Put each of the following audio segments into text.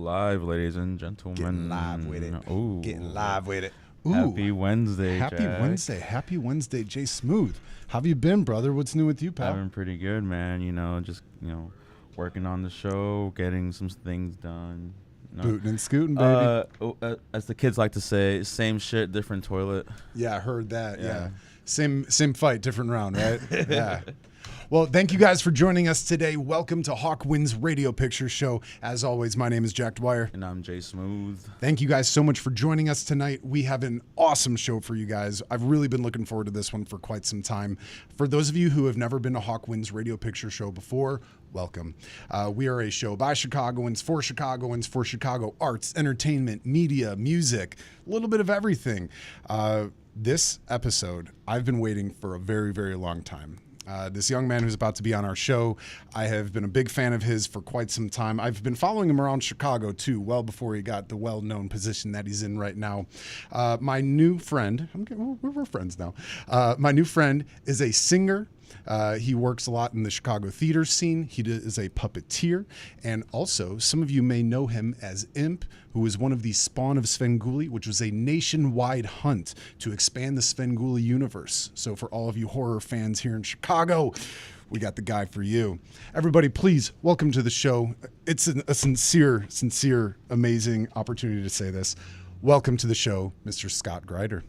live, ladies and gentlemen. Getting live with it. Ooh. Getting live with it. Ooh. Happy Wednesday, Happy Jack. Wednesday. Happy Wednesday, Jay Smooth. How have you been, brother? What's new with you, pal? I've been pretty good, man. Just working on the show, getting some things done. Booting and scooting, baby. As the kids like to say, same shit, different toilet. Yeah, I heard that. Yeah. Same fight, different round, right? Yeah. Well, thank you guys for joining us today. Welcome to Hawkwind's Radio Picture Show. As always, my name is Jack Dwyer. And I'm Jay Smooth. Thank you guys so much for joining us tonight. We have an awesome show for you guys. I've really been looking forward to this one for quite some time. For those of you who have never been to Hawkwind's Radio Picture Show before, welcome. We are a show by Chicagoans, for Chicago arts, entertainment, media, music, a little bit of everything. This episode, I've been waiting for a very, very long time. This young man who's about to be on our show, I have been a big fan of his for quite some time. I've been following him around Chicago, too, well before he got the well-known position that he's in right now. My new friend, we're friends now. My new friend is a singer. He works a lot in the Chicago theater scene. He is a puppeteer. And also, some of you may know him as Imp, who is one of the spawn of Svengoolie, which was a nationwide hunt to expand the Svengoolie universe. So for all of you horror fans here in Chicago, we got the guy for you. Everybody, please welcome to the show. It's a sincere, amazing opportunity to say this. Welcome to the show, Mr. Scott Gryder.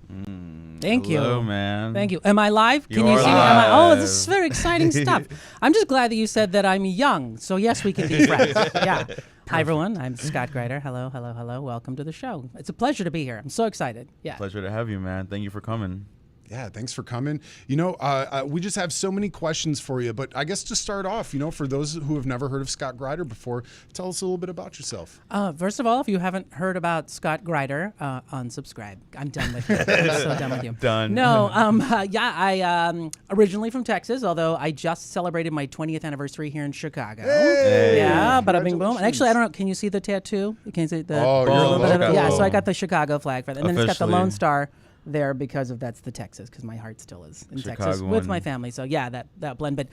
Thank you. Hello, man. Thank you. Am I live? You Can you are see me? Oh, this live. is very exciting stuff. I'm just glad that you said that I'm young. So, yes, we can be friends. Yeah. Hi, everyone. I'm Scott Gryder. Hello. Welcome to the show. It's a pleasure to be here. I'm so excited. Yeah. Pleasure to have you, man. Thank you for coming. Yeah, thanks for coming. We just have so many questions for you, but I guess to start off, for those who have never heard of Scott Gryder before, tell us a little bit about yourself. First of all, if you haven't heard about Scott Gryder, unsubscribe. I'm done with you. I'm so done with you. Done. No, I originally from Texas, although I just celebrated my 20th anniversary here in Chicago. Hey! Yeah, bada bing boom. Congratulations. And actually, I don't know. Can you see the tattoo? You can see the Oh, you're a little bit of it. local. Yeah, so I got the Chicago flag for that, and then it's got the Officially. Lone Star there because of that's the Texas, because my heart still is in Texas with Chicagoan. my family. So yeah, that blend. But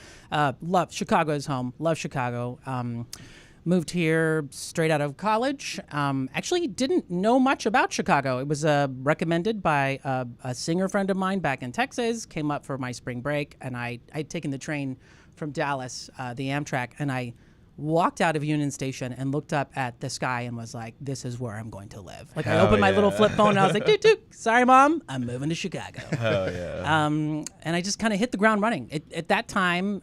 love Chicago is home. Love Chicago. Moved here straight out of college. Actually didn't know much about Chicago. It was recommended by a singer friend of mine back in Texas. Came up for my spring break, and I'd taken the train from Dallas, the Amtrak, and I walked out of Union Station and looked up at the sky and was like, this is where I'm going to live. Like, I Hell opened my little yeah. flip phone and I was like, doot, doot, sorry, Mom, I'm moving to Chicago. Hell yeah. And I just kind of hit the ground running. At that time,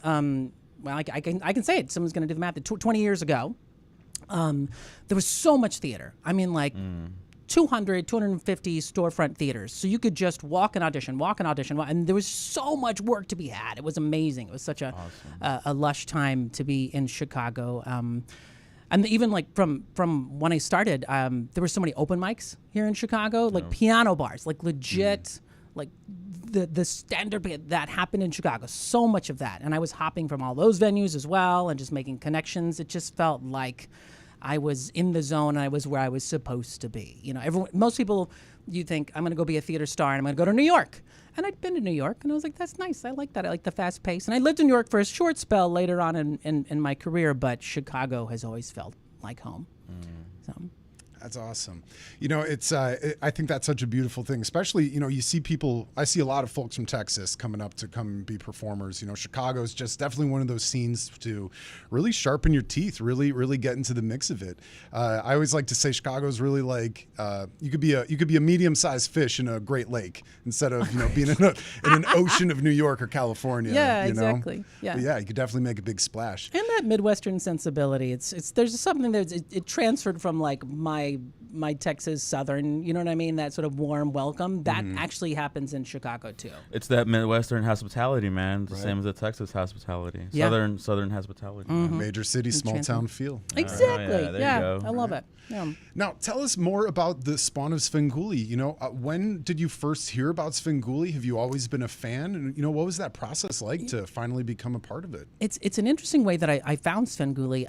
well, I can say it. Someone's going to do the math. 20 years ago, there was so much theater. I mean, like 200, 250 storefront theaters. So you could just walk and audition, and there was so much work to be had. It was amazing. It was such a lush time to be in Chicago. And even like from when I started, there were so many open mics here in Chicago, like piano bars, like legit, like the standard that happened in Chicago. So much of that. And I was hopping from all those venues as well and just making connections. It just felt like I was in the zone and I was where I was supposed to be. Most people, you think, I'm going to go be a theater star and I'm going to go to New York. And I'd been to New York and I was like, that's nice. I like that. I like the fast pace. And I lived in New York for a short spell later on in my career, but Chicago has always felt like home. So. That's awesome. I think that's such a beautiful thing, especially, you see people, I see a lot of folks from Texas coming up to come and be performers. Chicago is just definitely one of those scenes to really sharpen your teeth, really, really get into the mix of it. I always like to say Chicago is really like, you could be a medium-sized fish in a Great Lake instead of, being in an ocean of New York or California. Yeah, exactly. Yeah. But yeah, you could definitely make a big splash. And that Midwestern sensibility, there's something that it transferred from like my Texas Southern, you know what I mean? That sort of warm welcome that actually happens in Chicago too. It's that Midwestern hospitality, man. The Right. same as the Texas hospitality. Yeah. Southern hospitality. Major city, small town feel. Exactly. yeah, there you go. I love it. Yeah. Now, tell us more about the spawn of Svengoolie. When did you first hear about Svengoolie? Have you always been a fan? And, what was that process like to finally become a part of it? It's an interesting way that I found Svengoolie.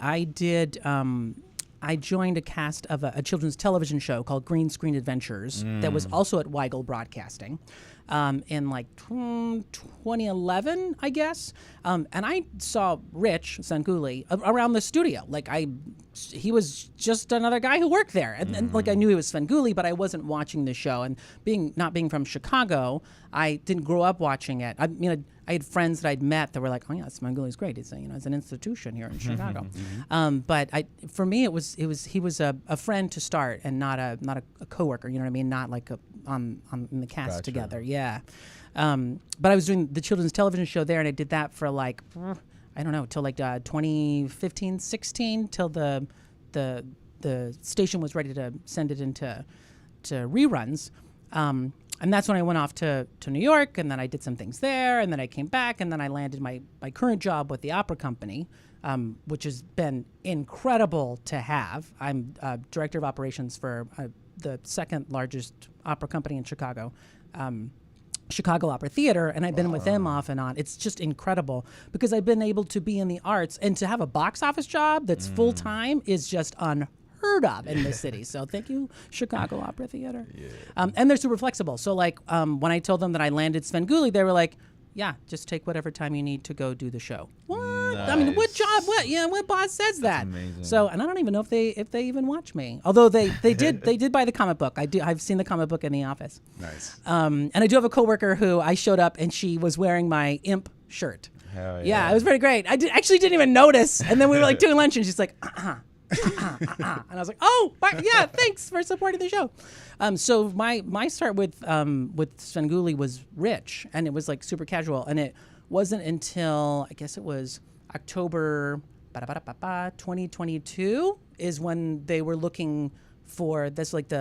I joined a cast of a children's television show called Green Screen Adventures that was also at Weigel Broadcasting. in like 2011, I guess. And I saw Rich Sanguli around the studio. Like he was just another guy who worked there. And like I knew he was Svengoolie, but I wasn't watching the show. And not being from Chicago, I didn't grow up watching it. I mean, I had friends that I'd met that were like, "Oh yeah, Svengoolie's great. It's it's an institution here in Chicago." But for me, he was a friend to start and not a coworker. You know what I mean? Not like on in the cast together. Yeah. But I was doing the children's television show there, and I did that for like I don't know till like 2015, 16 till the station was ready to send it into reruns. And that's when I went off to New York, and then I did some things there, and then I came back, and then I landed my current job with the opera company, which has been incredible to have. I'm director of operations for the second largest opera company in Chicago, Chicago Opera Theater, and I've been with them off and on. It's just incredible because I've been able to be in the arts, and to have a box office job that's full-time is just unheard of in this city. So thank you, Chicago Opera Theater. And they're super flexible. So like when I told them that I landed Svengoolie, they were like, yeah, just take whatever time you need to go do the show. What? Nice. I mean, what job? What boss says that? Amazing. So, and I don't even know if they even watch me. Although they did buy the comic book. I've seen the comic book in the office. Nice. And I do have a coworker who I showed up and she was wearing my Imp shirt. Hell yeah. Yeah, it was very great. I actually didn't even notice. And then we were like doing lunch and she's like, and I was like, oh, yeah, thanks for supporting the show. So my start with Svengoolie was Rich, and it was like super casual, and it wasn't until I guess it was October 2022 is when they were looking for this, like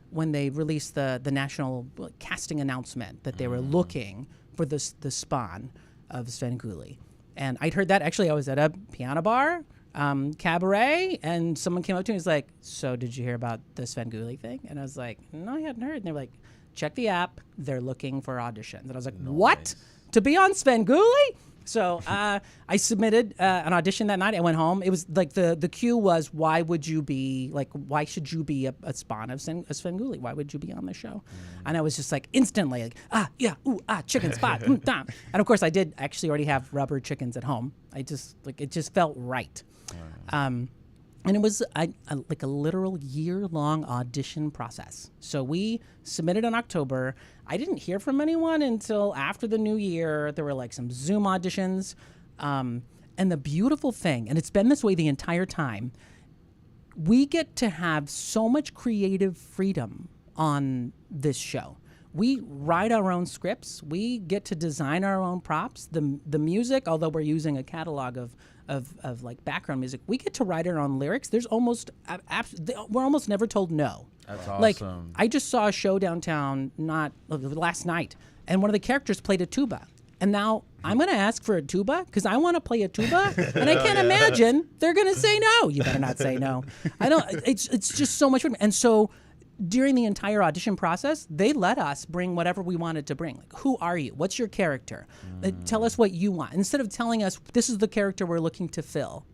when they released the national casting announcement that they were looking for the spawn of Svengoolie. And I'd heard that. Actually, I was at a piano bar, cabaret, and someone came up to me and was like, so did you hear about the Svengoolie thing? And I was like, no, I hadn't heard. And they were like, check the app. They're looking for auditions. And I was like, what? To be on Svengoolie? So I submitted an audition that night. I went home. It was like the cue was, why should you be a spawn of Svengoolie? Why would you be on the show? And I was just like instantly like, chicken spot. And of course I did actually already have rubber chickens at home. It just felt right. And it was like a literal year-long audition process. So we submitted in October. I didn't hear from anyone until after the new year. There were like some Zoom auditions. And the beautiful thing, and it's been this way the entire time, we get to have so much creative freedom on this show. We write our own scripts. We get to design our own props. The music, although we're using a catalog of like background music, we get to write our own lyrics. There's almost we're almost never told no. That's awesome. Like I just saw a show downtown last night, and one of the characters played a tuba. And now I'm going to ask for a tuba because I want to play a tuba, and I can't imagine they're going to say no. You better not say no. I don't. It's just so much fun. And so during the entire audition process, they let us bring whatever we wanted to bring. Like, who are you? What's your character? Tell us what you want. Instead of telling us, this is the character we're looking to fill,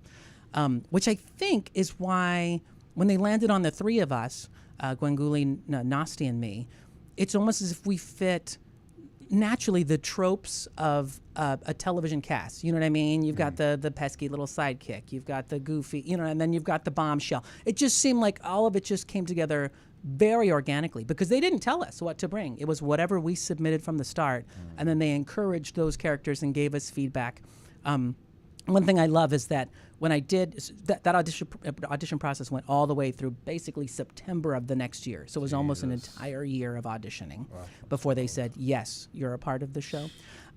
which I think is why when they landed on the three of us, Gwengoolie, Nasty, and me, it's almost as if we fit naturally the tropes of a television cast. You know what I mean? You've got the pesky little sidekick. You've got the goofy, and then you've got the bombshell. It just seemed like all of it just came together very organically because they didn't tell us what to bring. It was whatever we submitted from the start, and then they encouraged those characters and gave us feedback. One thing I love is that when I did that audition process went all the way through basically September of the next year. So it was almost an entire year of auditioning before they said, yes, you're a part of the show.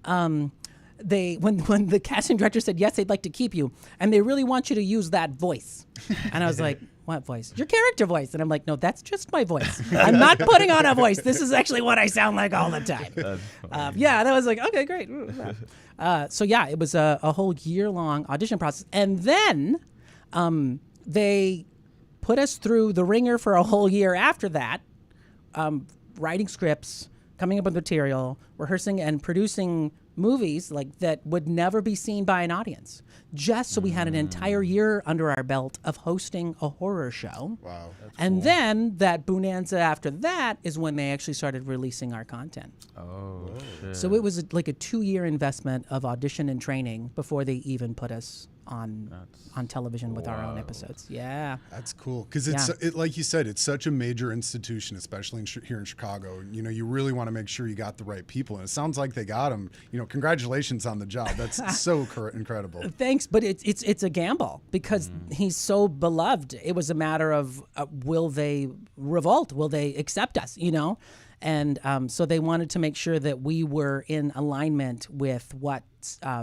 When the casting director said, yes, they'd like to keep you, and they really want you to use that voice. And I was like, what voice? Your character voice. And I'm like, no, that's just my voice. I'm not putting on a voice. This is actually what I sound like all the time. And I was like, okay, great. So yeah, it was a whole year-long audition process. And then they put us through the ringer for a whole year after that, writing scripts, coming up with material, rehearsing and producing movies like that would never be seen by an audience, just so we had an entire year under our belt of hosting a horror show. Wow. And then that bonanza after that is when they actually started releasing our content. Oh, shit. So it was like a 2-year investment of audition and training before they even put us on television with our own episodes. Yeah. That's cool because it's like you said, it's such a major institution, especially here in Chicago. You know, you really want to make sure you got the right people, and it sounds like they got them. You know, congratulations on the job. That's so incredible. Thanks, but it's a gamble because he's so beloved. It was a matter of will they revolt? Will they accept us? You know. And so they wanted to make sure that we were in alignment with what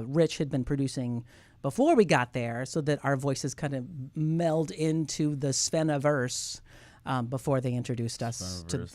Rich had been producing before we got there, so that our voices kind of meld into the Sveniverse before they introduced us to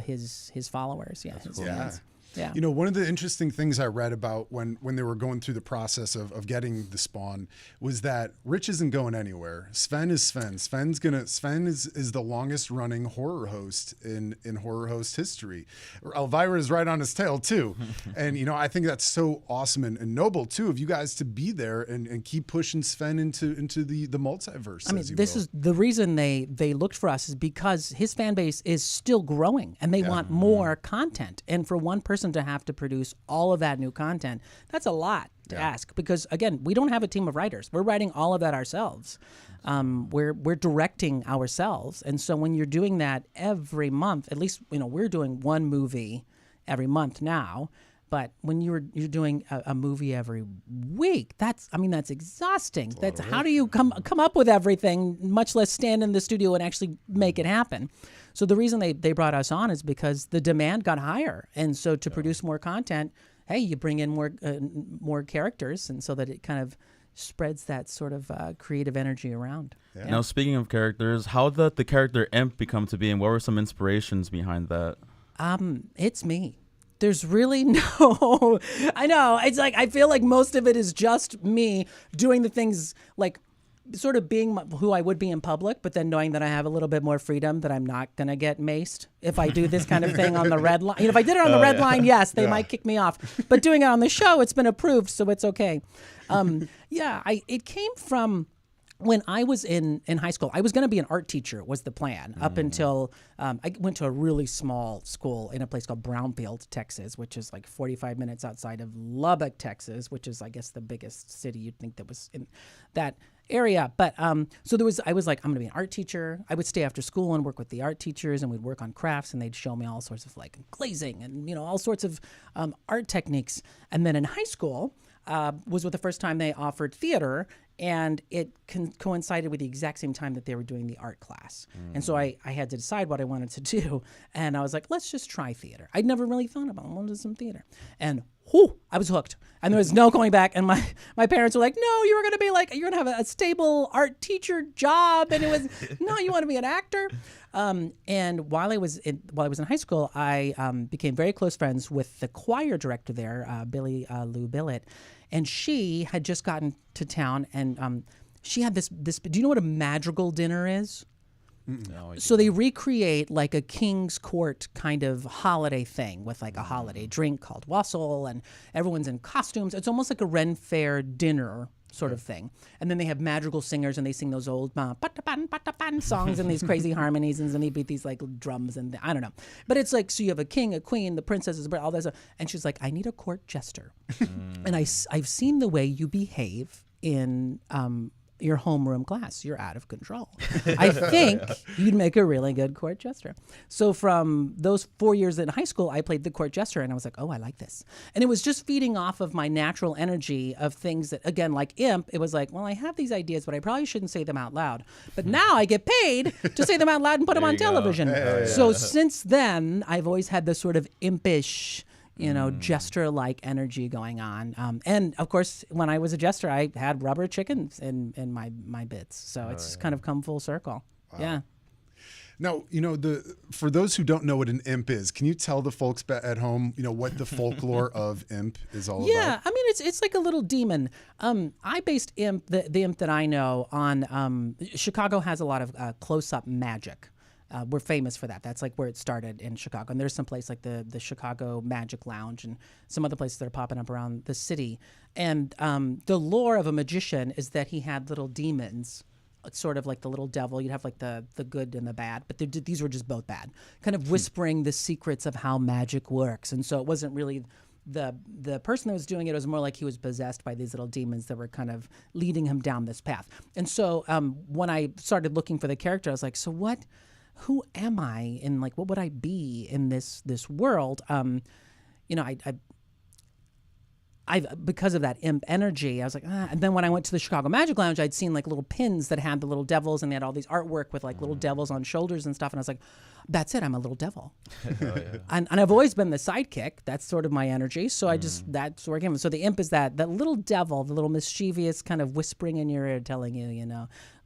his followers. Yeah, his fans. Yeah. You know, one of the interesting things I read about when they were going through the process of getting the Spawn was that Rich isn't going anywhere. Sven is Sven. Sven is the longest running horror host in horror host history. Elvira is right on his tail too. And you know, I think that's so awesome and noble too of you guys to be there and keep pushing Sven into the multiverse. I mean, this is the reason they looked for us, is because his fan base is still growing and they want more content. And for one person to have to produce all of that new content, that's a lot to ask, because again, we don't have a team of writers. We're writing all of that ourselves. We're directing ourselves. And so when you're doing that every month, at least, you know, we're doing one movie every month now, but when you're doing a movie every week, that's exhausting. That's how do you come up with everything, much less stand in the studio and actually make it happen. So the reason they brought us on is because the demand got higher. And so to produce more content, hey, you bring in more characters, and so that it kind of spreads that sort of creative energy around. Yeah. Now, speaking of characters, how did the character Imp become to be, and what were some inspirations behind that? It's me. There's really no, I know, it's like, I feel like most of it is just me doing the things, like sort of being who I would be in public, but then knowing that I have a little bit more freedom, that I'm not going to get maced if I do this kind of thing on the red line. You know, if I did it on the red line, yes, they might kick me off. But doing it on the show, it's been approved, so it's okay. It came from when I was in high school. I was going to be an art teacher, was the plan, up until I went to a really small school in a place called Brownfield, Texas, which is like 45 minutes outside of Lubbock, Texas, which is, I guess, the biggest city you'd think that was in that area. But so I was like, I'm gonna be an art teacher. I would stay after school and work with the art teachers, and we'd work on crafts, and they'd show me all sorts of like glazing and, you know, all sorts of art techniques. And then in high school was the first time they offered theater, and it coincided with the exact same time that they were doing the art class. And so I had to decide what I wanted to do, and I was like, let's just try theater. I'd never really thought about it. I wanted to do some theater. And I was hooked, and there was no going back. And my parents were like, no, you're going to have a stable art teacher job. And it was, no, you want to be an actor. And while I was in high school, I became very close friends with the choir director there, Billy Lou Billett. And she had just gotten to town, and she had this. Do you know what a madrigal dinner is? No, so they recreate like a king's court kind of holiday thing with like a holiday drink called wassail, and everyone's in costumes. It's almost like a Ren Fair dinner sort of thing. And then they have madrigal singers, and they sing those old songs and these crazy harmonies, and then they beat these like drums, and I don't know. But it's like, so you have a king, a queen, the princesses, all that stuff. And she's like, I need a court jester. And I've seen the way you behave in your homeroom class. You're out of control. I think you'd make a really good court jester. So from those 4 years in high school, I played the court jester, and I was like, oh, I like this. And it was just feeding off of my natural energy of things that, again, like Imp, it was like, well, I have these ideas, but I probably shouldn't say them out loud. But now I get paid to say them out loud and put them on television. So since then, I've always had this sort of impish, you know, jester-like energy going on. And of course, when I was a jester, I had rubber chickens in my bits. So it's kind of come full circle. Wow. Yeah. Now, you know, for those who don't know what an imp is, can you tell the folks at home, you know, what the folklore of imp is all about? Yeah, I mean, it's like a little demon. I based imp, the imp that I know, on Chicago has a lot of close-up magic. we're famous for that. That's like where it started in Chicago. And there's some place like the Chicago Magic Lounge and some other places that are popping up around the city. And the lore of a magician is that he had little demons, sort of like the little devil. You'd have like the good and the bad, but these were just both bad, kind of whispering the secrets of how magic works. And so it wasn't really the person that was doing it. It was more like he was possessed by these little demons that were kind of leading him down this path. And so when I started looking for the character, I was like, so who am I? And like, what would I be in this world? I because of that imp energy, I was like, And then when I went to the Chicago Magic Lounge, I'd seen like little pins that had the little devils, and they had all these artwork with like little devils on shoulders and stuff. And I was like, that's it. I'm a little devil. And I've always been the sidekick. That's sort of my energy. So that's where I came from. So the imp is that little devil, the little mischievous kind of whispering in your ear, telling you,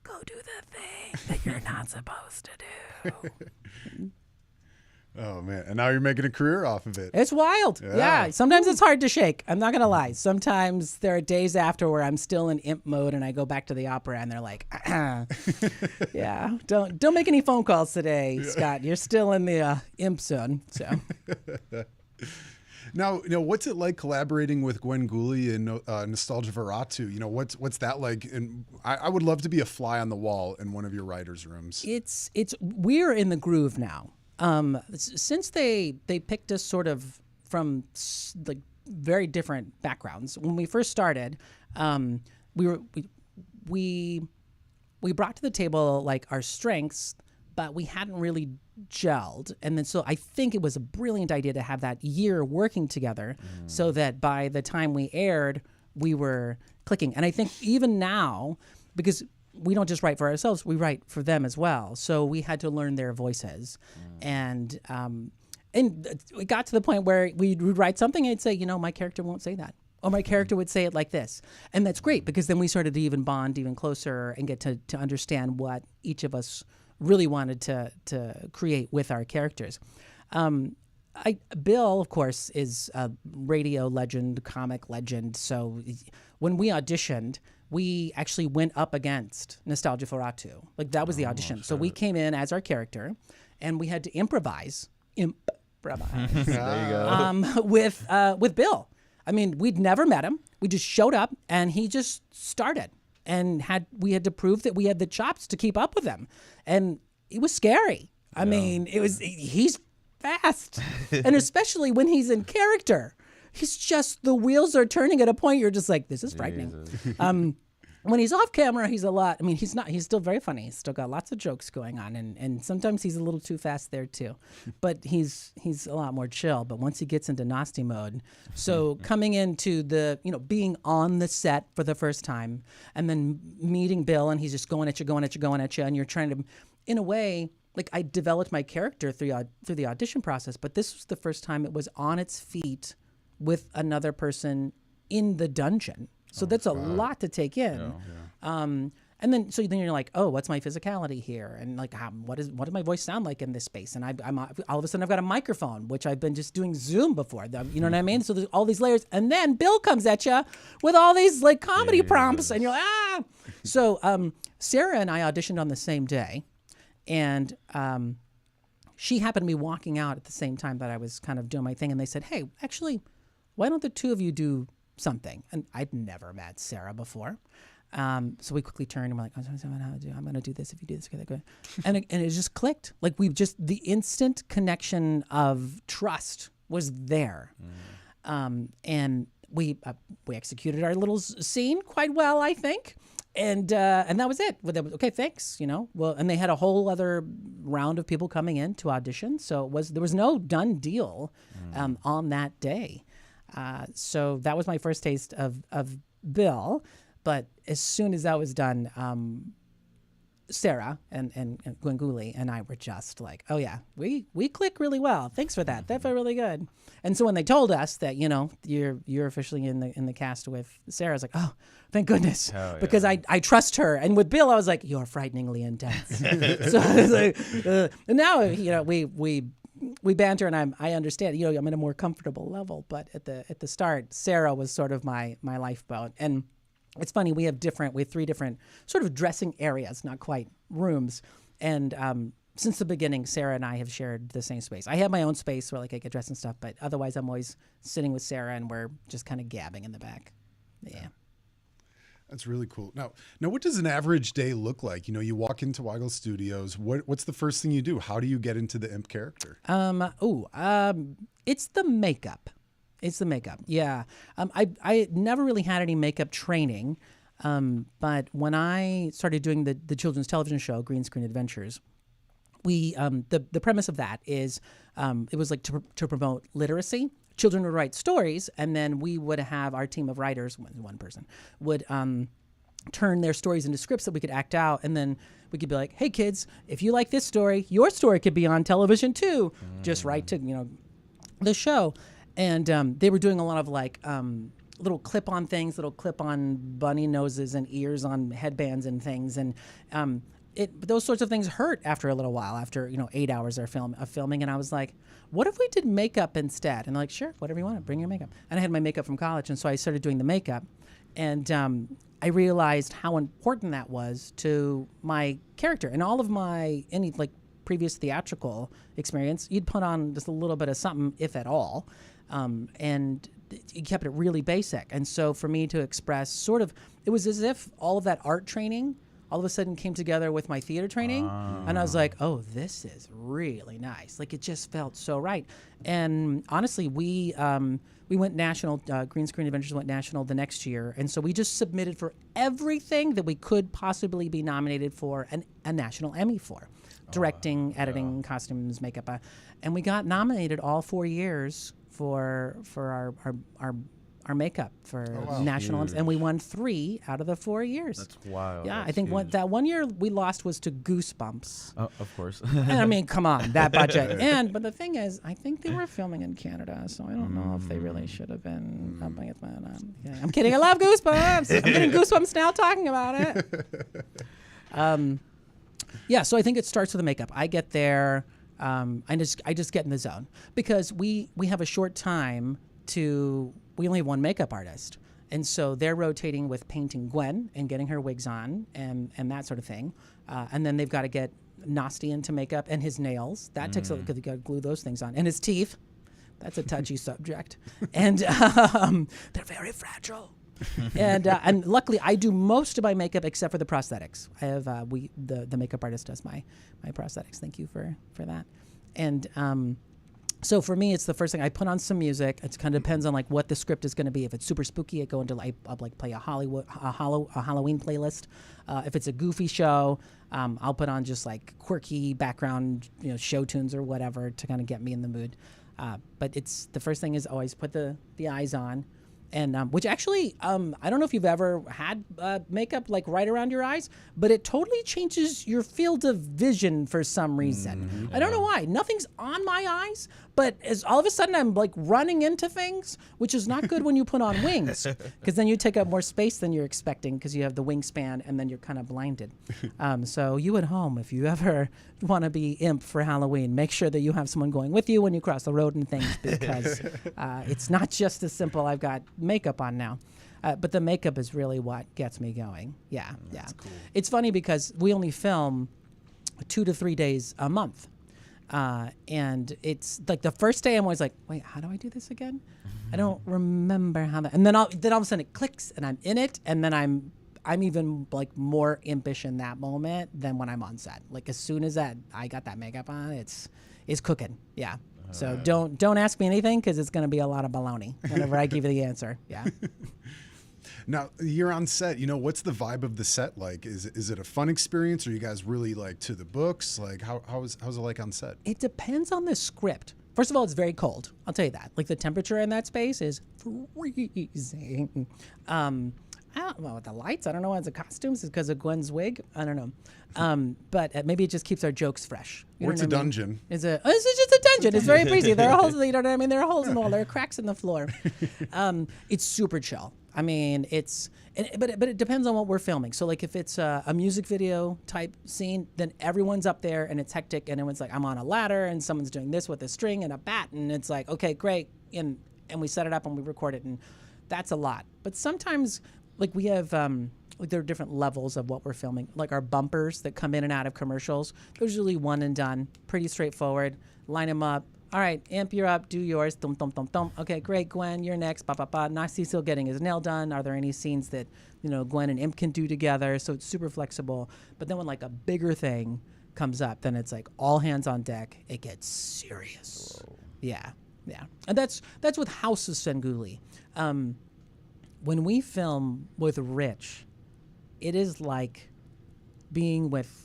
go do the thing that you're not supposed to do. Oh man! And now you're making a career off of it. It's wild. Yeah. Sometimes it's hard to shake. I'm not gonna lie. Sometimes there are days after where I'm still in imp mode, and I go back to the opera, and they're like, "Yeah, don't make any phone calls today, Scott. You're still in the imp zone." So. Now, what's it like collaborating with Gwen Gooley and Nostalgia Veratu? What's that like? And I would love to be a fly on the wall in one of your writers' rooms. We're in the groove now. Since they picked us sort of from like very different backgrounds. When we first started, we brought to the table like our strengths, but we hadn't really gelled. And then so I think it was a brilliant idea to have that year working together so that by the time we aired, we were clicking. And I think even now, because we don't just write for ourselves, we write for them as well. So we had to learn their voices. And it got to the point where we'd write something and I'd say, my character won't say that. Or my character would say it like this. And that's great because then we started to even bond even closer and get to understand what each of us really wanted to create with our characters. Bill, of course, is a radio legend, comic legend. So when we auditioned, we actually went up against Nostalgia Veratu. Like that was the audition. Shit. So we came in as our character, and we had to improvise. There you go. With Bill. I mean, we'd never met him. We just showed up, and he just started, and we had to prove that we had the chops to keep up with him, and it was scary. I mean, he's fast, and especially when he's in character. He's just, the wheels are turning at a point you're just like, this is frightening. When he's off camera, he's he's still very funny. He's still got lots of jokes going on. And sometimes he's a little too fast there too, but he's a lot more chill. But once he gets into nasty mode, so coming into being on the set for the first time and then meeting Bill and he's just going at you. And you're trying to, in a way, like I developed my character through the audition process, but this was the first time it was on its feet with another person in the dungeon. So that's a lot to take in. And then you're like, oh, what's my physicality here? And like, what does my voice sound like in this space? And I'm all of a sudden I've got a microphone, which I've been just doing Zoom before. You know what I mean? So there's all these layers. And then Bill comes at you with all these like comedy prompts and you're like, ah. So Sarah and I auditioned on the same day. And she happened to be walking out at the same time that I was kind of doing my thing. And they said, hey, actually, why don't the two of you do something? And I'd never met Sarah before. So we quickly turned and we're like, I'm going to do this if you do this. Okay. And it just clicked. Like the instant connection of trust was there. And we executed our little scene quite well, I think. And that was it. Okay, thanks. Well, and they had a whole other round of people coming in to audition. So there was no done deal on that day. So that was my first taste of Bill. But as soon as that was done, Sarah and Gwen Gooley and I were just like, oh yeah, we click really well. Thanks for that. That felt really good. And so when they told us that you're officially in the cast with Sarah, I was like, oh, thank goodness, because I trust her. And with Bill, I was like, you're frighteningly intense. So I was like, and now we banter, and I understand. I'm at a more comfortable level. But at the start, Sarah was sort of my lifeboat. And it's funny, we have 3 different sort of dressing areas, not quite rooms. And since the beginning, Sarah and I have shared the same space. I have my own space where like I get dressed and stuff, but otherwise I'm always sitting with Sarah and we're just kind of gabbing in the back. Yeah. That's really cool. Now, what does an average day look like? You know, you walk into Weigel Studios. What's the first thing you do? How do you get into the imp character? It's the makeup. Yeah. I never really had any makeup training, but when I started doing the children's television show, Green Screen Adventures, we the premise of that is it was like to promote literacy. Children would write stories, and then we would have our team of writers, one person, would turn their stories into scripts that we could act out, and then we could be like, hey, kids, if you like this story, your story could be on television too. Just write to, the show. And they were doing a lot of like little clip-on things, little clip-on bunny noses and ears on headbands and things. And those sorts of things hurt after a little while, after 8 hours of filming. And I was like, what if we did makeup instead? And they're like, sure, whatever you want, bring your makeup. And I had my makeup from college, and so I started doing the makeup. And I realized how important that was to my character. And all of any previous theatrical experience, you'd put on just a little bit of something, if at all. And you kept it really basic. And so for me to express it was as if all of that art training all of a sudden came together with my theater training. And I was like, oh, this is really nice. Like, it just felt so right. And honestly, we went national, Green Screen Adventures went national the next year. And so we just submitted for everything that we could possibly be nominated for a national Emmy for. Directing, editing, costumes, makeup. And we got nominated all 4 years for our makeup for national, and we won 3 out of the 4 years. That's wild. Yeah, That's I think huge. that 1 year we lost was to Goosebumps. Of course. And I mean, come on, that budget. But the thing is, I think they were filming in Canada, so I don't know if they really should have been bumping it. But yeah, I'm kidding. I love Goosebumps. I'm getting Goosebumps now talking about it. Yeah, so I think it starts with the makeup. I get there, I just get in the zone because we have a short time we only have one makeup artist. And so they're rotating with painting Gwen and getting her wigs on and that sort of thing. And then they've got to get Nasty into makeup and his nails. That takes because you got to glue those things on. And his teeth. That's a touchy subject. And they're very fragile. And luckily, I do most of my makeup except for the prosthetics. I have the makeup artist does my prosthetics. Thank you for that. And so for me, it's the first thing. I put on some music. It kind of depends on like what the script is going to be. If it's super spooky, I go into I'll play a Halloween playlist. If it's a goofy show, I'll put on just like quirky background show tunes or whatever to kind of get me in the mood. But it's the first thing is always put the eyes on. And which actually, I don't know if you've ever had makeup like right around your eyes, but it totally changes your field of vision for some reason. I don't know why. Nothing's on my eyes, but as all of a sudden I'm like running into things, which is not good when you put on wings, because then you take up more space than you're expecting because you have the wingspan and then you're kind of blinded. So you at home, if you ever want to be imp for Halloween, make sure that you have someone going with you when you cross the road and things, because it's not just as simple. I've got makeup on now. But the makeup is really what gets me going. Yeah. Cool. It's funny because we only film 2 to 3 days a month. And it's like the first day I'm always like, wait, how do I do this again? I don't remember how that, and then all of a sudden it clicks and I'm in it. And then I'm even like more impish in that moment than when I'm on set. Like as soon as I got that makeup on, it's cooking. Yeah. So don't ask me anything because it's going to be a lot of baloney whenever I give you the answer. Yeah. Now you're on set. What's the vibe of the set like? Is it a fun experience? Are you guys really like to the books? Like how's it like on set? It depends on the script. First of all, it's very cold. I'll tell you that. Like the temperature in that space is freezing. I don't know what the lights. I don't know why it's the costumes. It's because of Gwen's wig. I don't know. But maybe it just keeps our jokes fresh. Or it's a dungeon. It's just a dungeon. It's very breezy. There are holes. You know what I mean? There are holes in the wall. There are cracks in the floor. It's super chill. I mean, but it depends on what we're filming. So like if it's a music video type scene, then everyone's up there and it's hectic and everyone's like, I'm on a ladder and someone's doing this with a string and a bat, and it's like, okay, great. And we set it up and we record it, and that's a lot. But sometimes like we have like there are different levels of what we're filming. Like our bumpers that come in and out of commercials, those are usually one and done, pretty straightforward. Line them up. All right, Amp, you're up. Do yours. Dum, dum, dum, dum. Okay, great. Gwen, you're next. Ba, ba, ba. Noxie's still getting his nail done. Are there any scenes that, Gwen and Imp can do together? So it's super flexible. But then when like a bigger thing comes up, then it's like all hands on deck. It gets serious. Whoa. Yeah. And that's with House of Svengoolie. When we film with Rich, it is like being with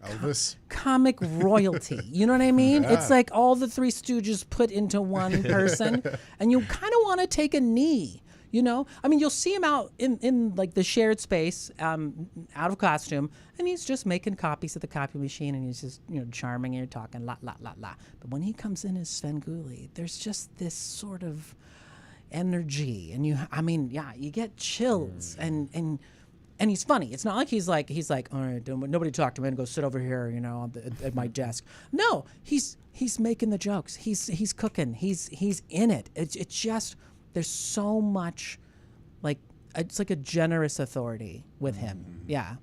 Elvis. Comic royalty. You know what I mean? Yeah. It's like all the Three Stooges put into one person, and you kind of want to take a knee. I mean, you'll see him out in like the shared space, out of costume, and he's just making copies of the copy machine, and he's just charming, and you're talking la la la la. But when he comes in as Svengoolie, there's just this sort of energy, and you get chills, and he's funny. It's not like he's like, all right, nobody talk to me and go sit over here, at my desk. No, he's making the jokes. He's cooking. He's in it. It's just there's so much, like it's like a generous authority with him. Yeah.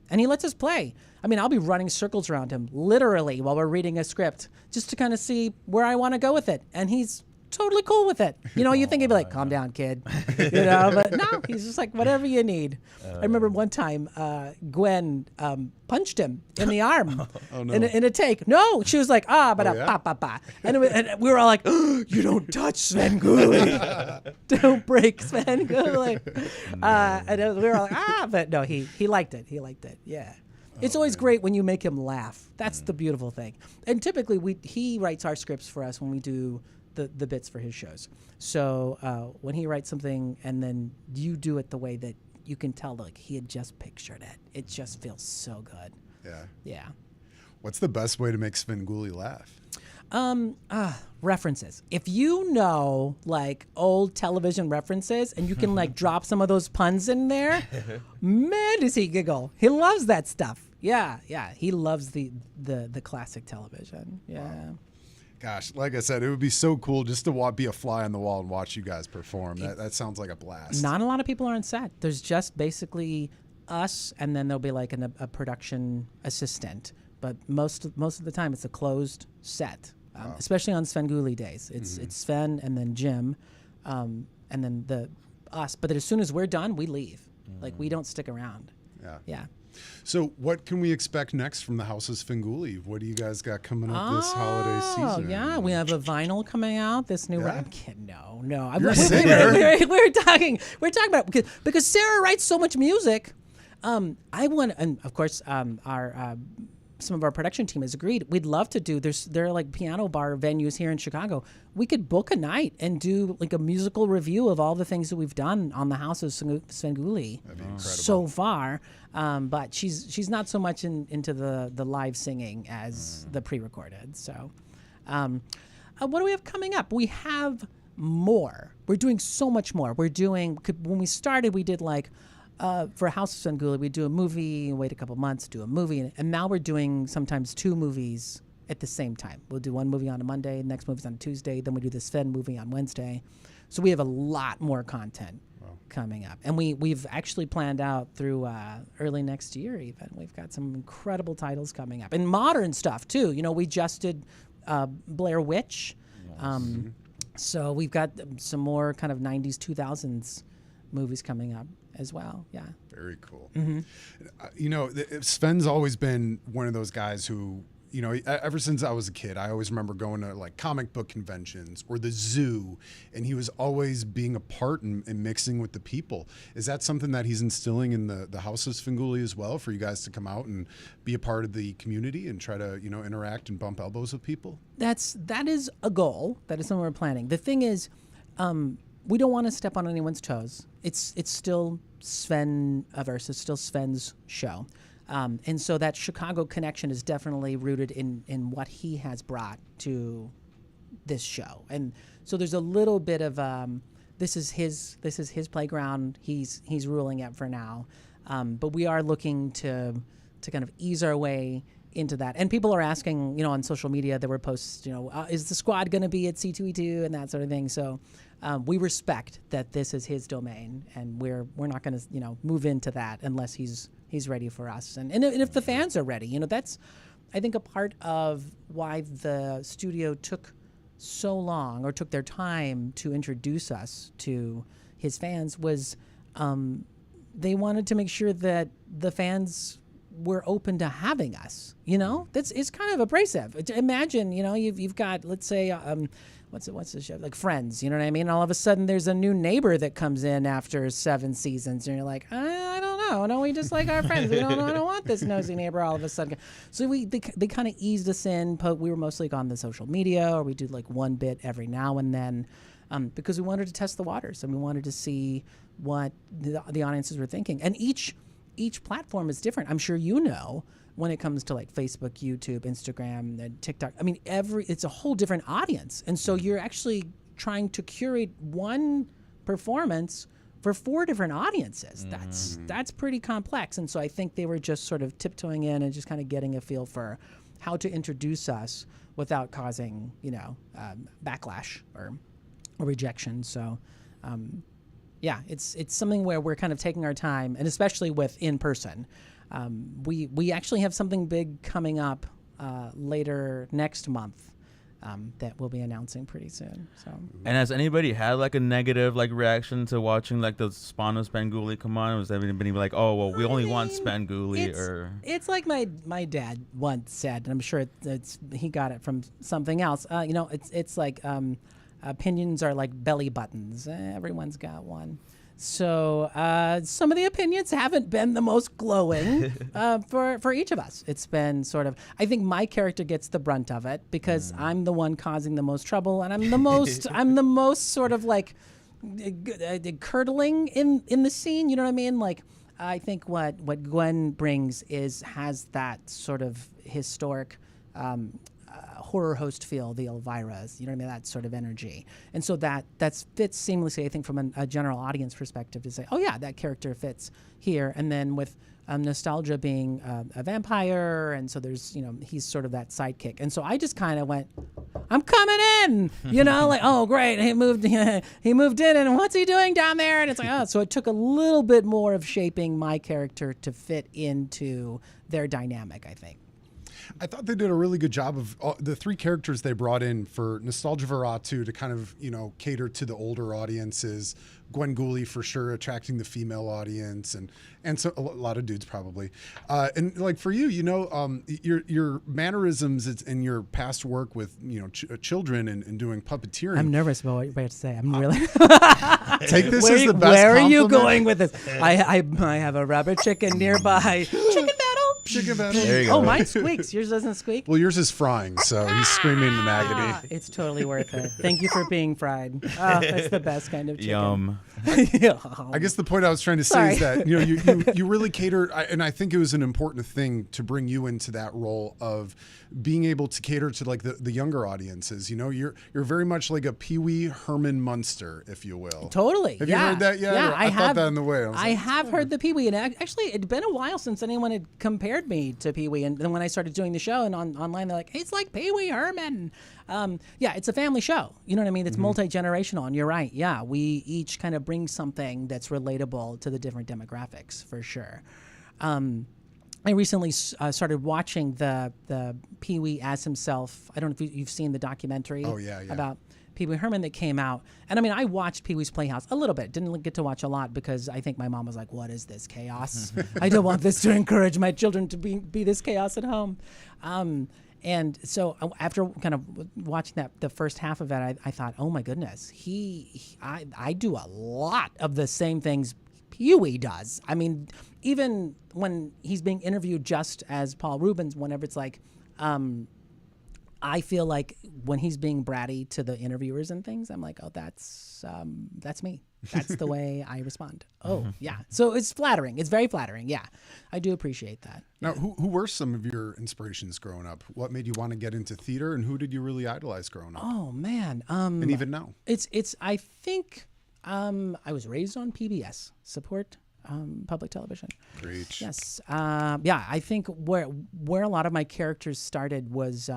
And he lets us play. I mean, I'll be running circles around him literally while we're reading a script just to kind of see where I want to go with it, and he's totally cool with it. You think he'd be like, calm down, kid. But no, he's just like, whatever you need. I remember one time Gwen punched him in the arm in a take. No, she was like, ba ba ba. And we were all like, you don't touch Svengoolie. Don't break Svengoolie. And we were all like, but no, he liked it. He liked it. Yeah. It's always great when you make him laugh. That's the beautiful thing. And typically he writes our scripts for us when we do the bits for his shows. So when he writes something and then you do it the way that you can tell, like he had just pictured it, it just feels so good. Yeah. What's the best way to make Svengoolie laugh? References. If you know like old television references and you can like drop some of those puns in there, man, does he giggle. He loves that stuff. Yeah. He loves the classic television. Yeah. Wow. Gosh, like I said, it would be so cool just to be a fly on the wall and watch you guys perform. That sounds like a blast. Not a lot of people are on set. There's just basically us, and then there'll be like a production assistant. But most of the time, it's a closed set, especially on Svengoolie days. It's Sven and then Jim, and then us. But as soon as we're done, we leave. Like we don't stick around. Yeah. So what can we expect next from the House of Svengoolie? What do you guys got coming up this holiday season? Oh, yeah. We have a vinyl coming out. This new one. I'm kidding. No. You're a singer. We're talking about because Sarah writes so much music. I want, and of course, our some of our production team has agreed. We'd love to do. There are like piano bar venues here in Chicago. We could book a night and do like a musical review of all the things that we've done on the House of Svengoolie so far. But she's not so much into the live singing as the pre-recorded. So, what do we have coming up? We have more. We're doing so much more. When we started, we did like. For House of Svengoolie, we do a movie, wait a couple months, do a movie, and now we're doing sometimes 2 movies at the same time. We'll do one movie on a Monday, next movie's on a Tuesday, then we do the Sven movie on Wednesday. So we have a lot more content coming up. And we've actually planned out through early next year even. We've got some incredible titles coming up. And modern stuff, too. We just did Blair Witch. So we've got some more kind of 90s, 2000s movies coming up as well. Yeah. Very cool. Sven's always been one of those guys who, ever since I was a kid, I always remember going to like comic book conventions or the zoo, and he was always being a part and mixing with the people. Is that something that he's instilling in the House of Svengoolie as well, for you guys to come out and be a part of the community and try to, interact and bump elbows with people? That is a goal. That is something we're planning. The thing is, we don't want to step on anyone's toes. It's still Sven-averse. It's still Sven's show. And so that Chicago connection is definitely rooted in what he has brought to this show. And so there's a little bit of this is his playground. He's ruling it for now. But we are looking to kind of ease our way into that. And people are asking, on social media, there were posts, is the squad going to be at C2E2 and that sort of thing. So we respect that this is his domain, and we're not going to move into that unless he's ready for us. And if the fans are ready, that's I think a part of why the studio took so long or took their time to introduce us to his fans was they wanted to make sure that the fans were open to having us. It's kind of abrasive. Imagine, you've got, let's say, what's the show, like Friends, you know what I mean? All of a sudden there's a new neighbor that comes in after 7 seasons, and you're like, I don't know. No, we just like our friends. I don't want this nosy neighbor all of a sudden. So they kind of eased us in, but we were mostly on the social media, or we do like one bit every now and then, because we wanted to test the waters, and we wanted to see what the audiences were thinking. And each platform is different. I'm sure when it comes to like Facebook, YouTube, Instagram, and TikTok. I mean, it's a whole different audience. And so you're actually trying to curate one performance for 4 different audiences. That's pretty complex. And so I think they were just sort of tiptoeing in and just kind of getting a feel for how to introduce us without causing, backlash or rejection. So, yeah, it's something where we're kind of taking our time, and especially with in person. We actually have something big coming up later next month that we'll be announcing pretty soon. So. And has anybody had like a negative reaction to watching like the spawn of Spanguli come on? Was anybody like, oh well, we only want Spanguli? It's like my dad once said, and I'm sure he got it from something else. It's like opinions are like belly buttons. Everyone's got one. So some of the opinions haven't been the most glowing for each of us. It's been sort of, I think my character gets the brunt of it because I'm the one causing the most trouble, and I'm the most sort of like curdling in the scene. You know what I mean? Like, I think what Gwen brings has that sort of historic horror host feel, the Elviras, you know what I mean, that sort of energy. And so that fits seamlessly, I think, from a general audience perspective, to say, oh yeah, that character fits here. And then with Nostalgia being a vampire, and so there's, he's sort of that sidekick. And so I just kind of went, I'm coming in, like, oh great, he moved in, and what's he doing down there? And it's like, oh, so it took a little bit more of shaping my character to fit into their dynamic, I think. I thought they did a really good job of the 3 characters they brought in for Nostalgia Veratu to kind of, cater to the older audiences. Gwen Gooley for sure attracting the female audience, and so a lot of dudes probably. And like for you, your mannerisms in your past work with children and doing puppeteering. I'm nervous about what you're about to say. I'm really take this as the best. Where compliment. are you going with this? I have a rubber chicken nearby. Chicken battle. Chicken battle. There you go. Oh, mine squeaks. Yours doesn't squeak. Well, yours is frying, so he's screaming in agony. It's totally worth it. Thank you for being fried. Oh, that's the best kind of chicken. Yum. I guess the point I was trying to say is that you really cater, and I think it was an important thing to bring you into that role of being able to cater to like the younger audiences. You're very much like a Pee Wee Herman Munster, if you will. Totally. Have you heard that yet? Yeah, I thought that in the way. I have heard the Pee Wee, and actually, it'd been a while since anyone had compared me to Pee Wee. And then when I started doing the show and online, they're like, hey, it's like Pee Wee Herman. Yeah, it's a family show. You know what I mean? It's multi-generational, and you're right. Yeah, we each kind of bring something that's relatable to the different demographics, for sure. I recently started watching the Pee Wee as himself. I don't know if you've seen the documentary about Pee Wee Herman that came out. And I mean, I watched Pee Wee's Playhouse a little bit. Didn't get to watch a lot because I think my mom was like, what is this chaos? I don't want this to encourage my children to be this chaos at home. And so after kind of watching the first half of it, I thought, oh my goodness, I do a lot of the same things Pee Wee does. I mean, even when he's being interviewed just as Paul Rubens, whenever it's like, I feel like when he's being bratty to the interviewers and things, I'm like, oh, that's me. That's the way I respond. Oh, yeah. So it's flattering. It's very flattering. Yeah, I do appreciate that. Now, who were some of your inspirations growing up? What made you want to get into theater, and who did you really idolize growing up? Oh man, and even now, it's. I think I was raised on PBS. Support public television. Preach. Yes. Yeah, I think where a lot of my characters started was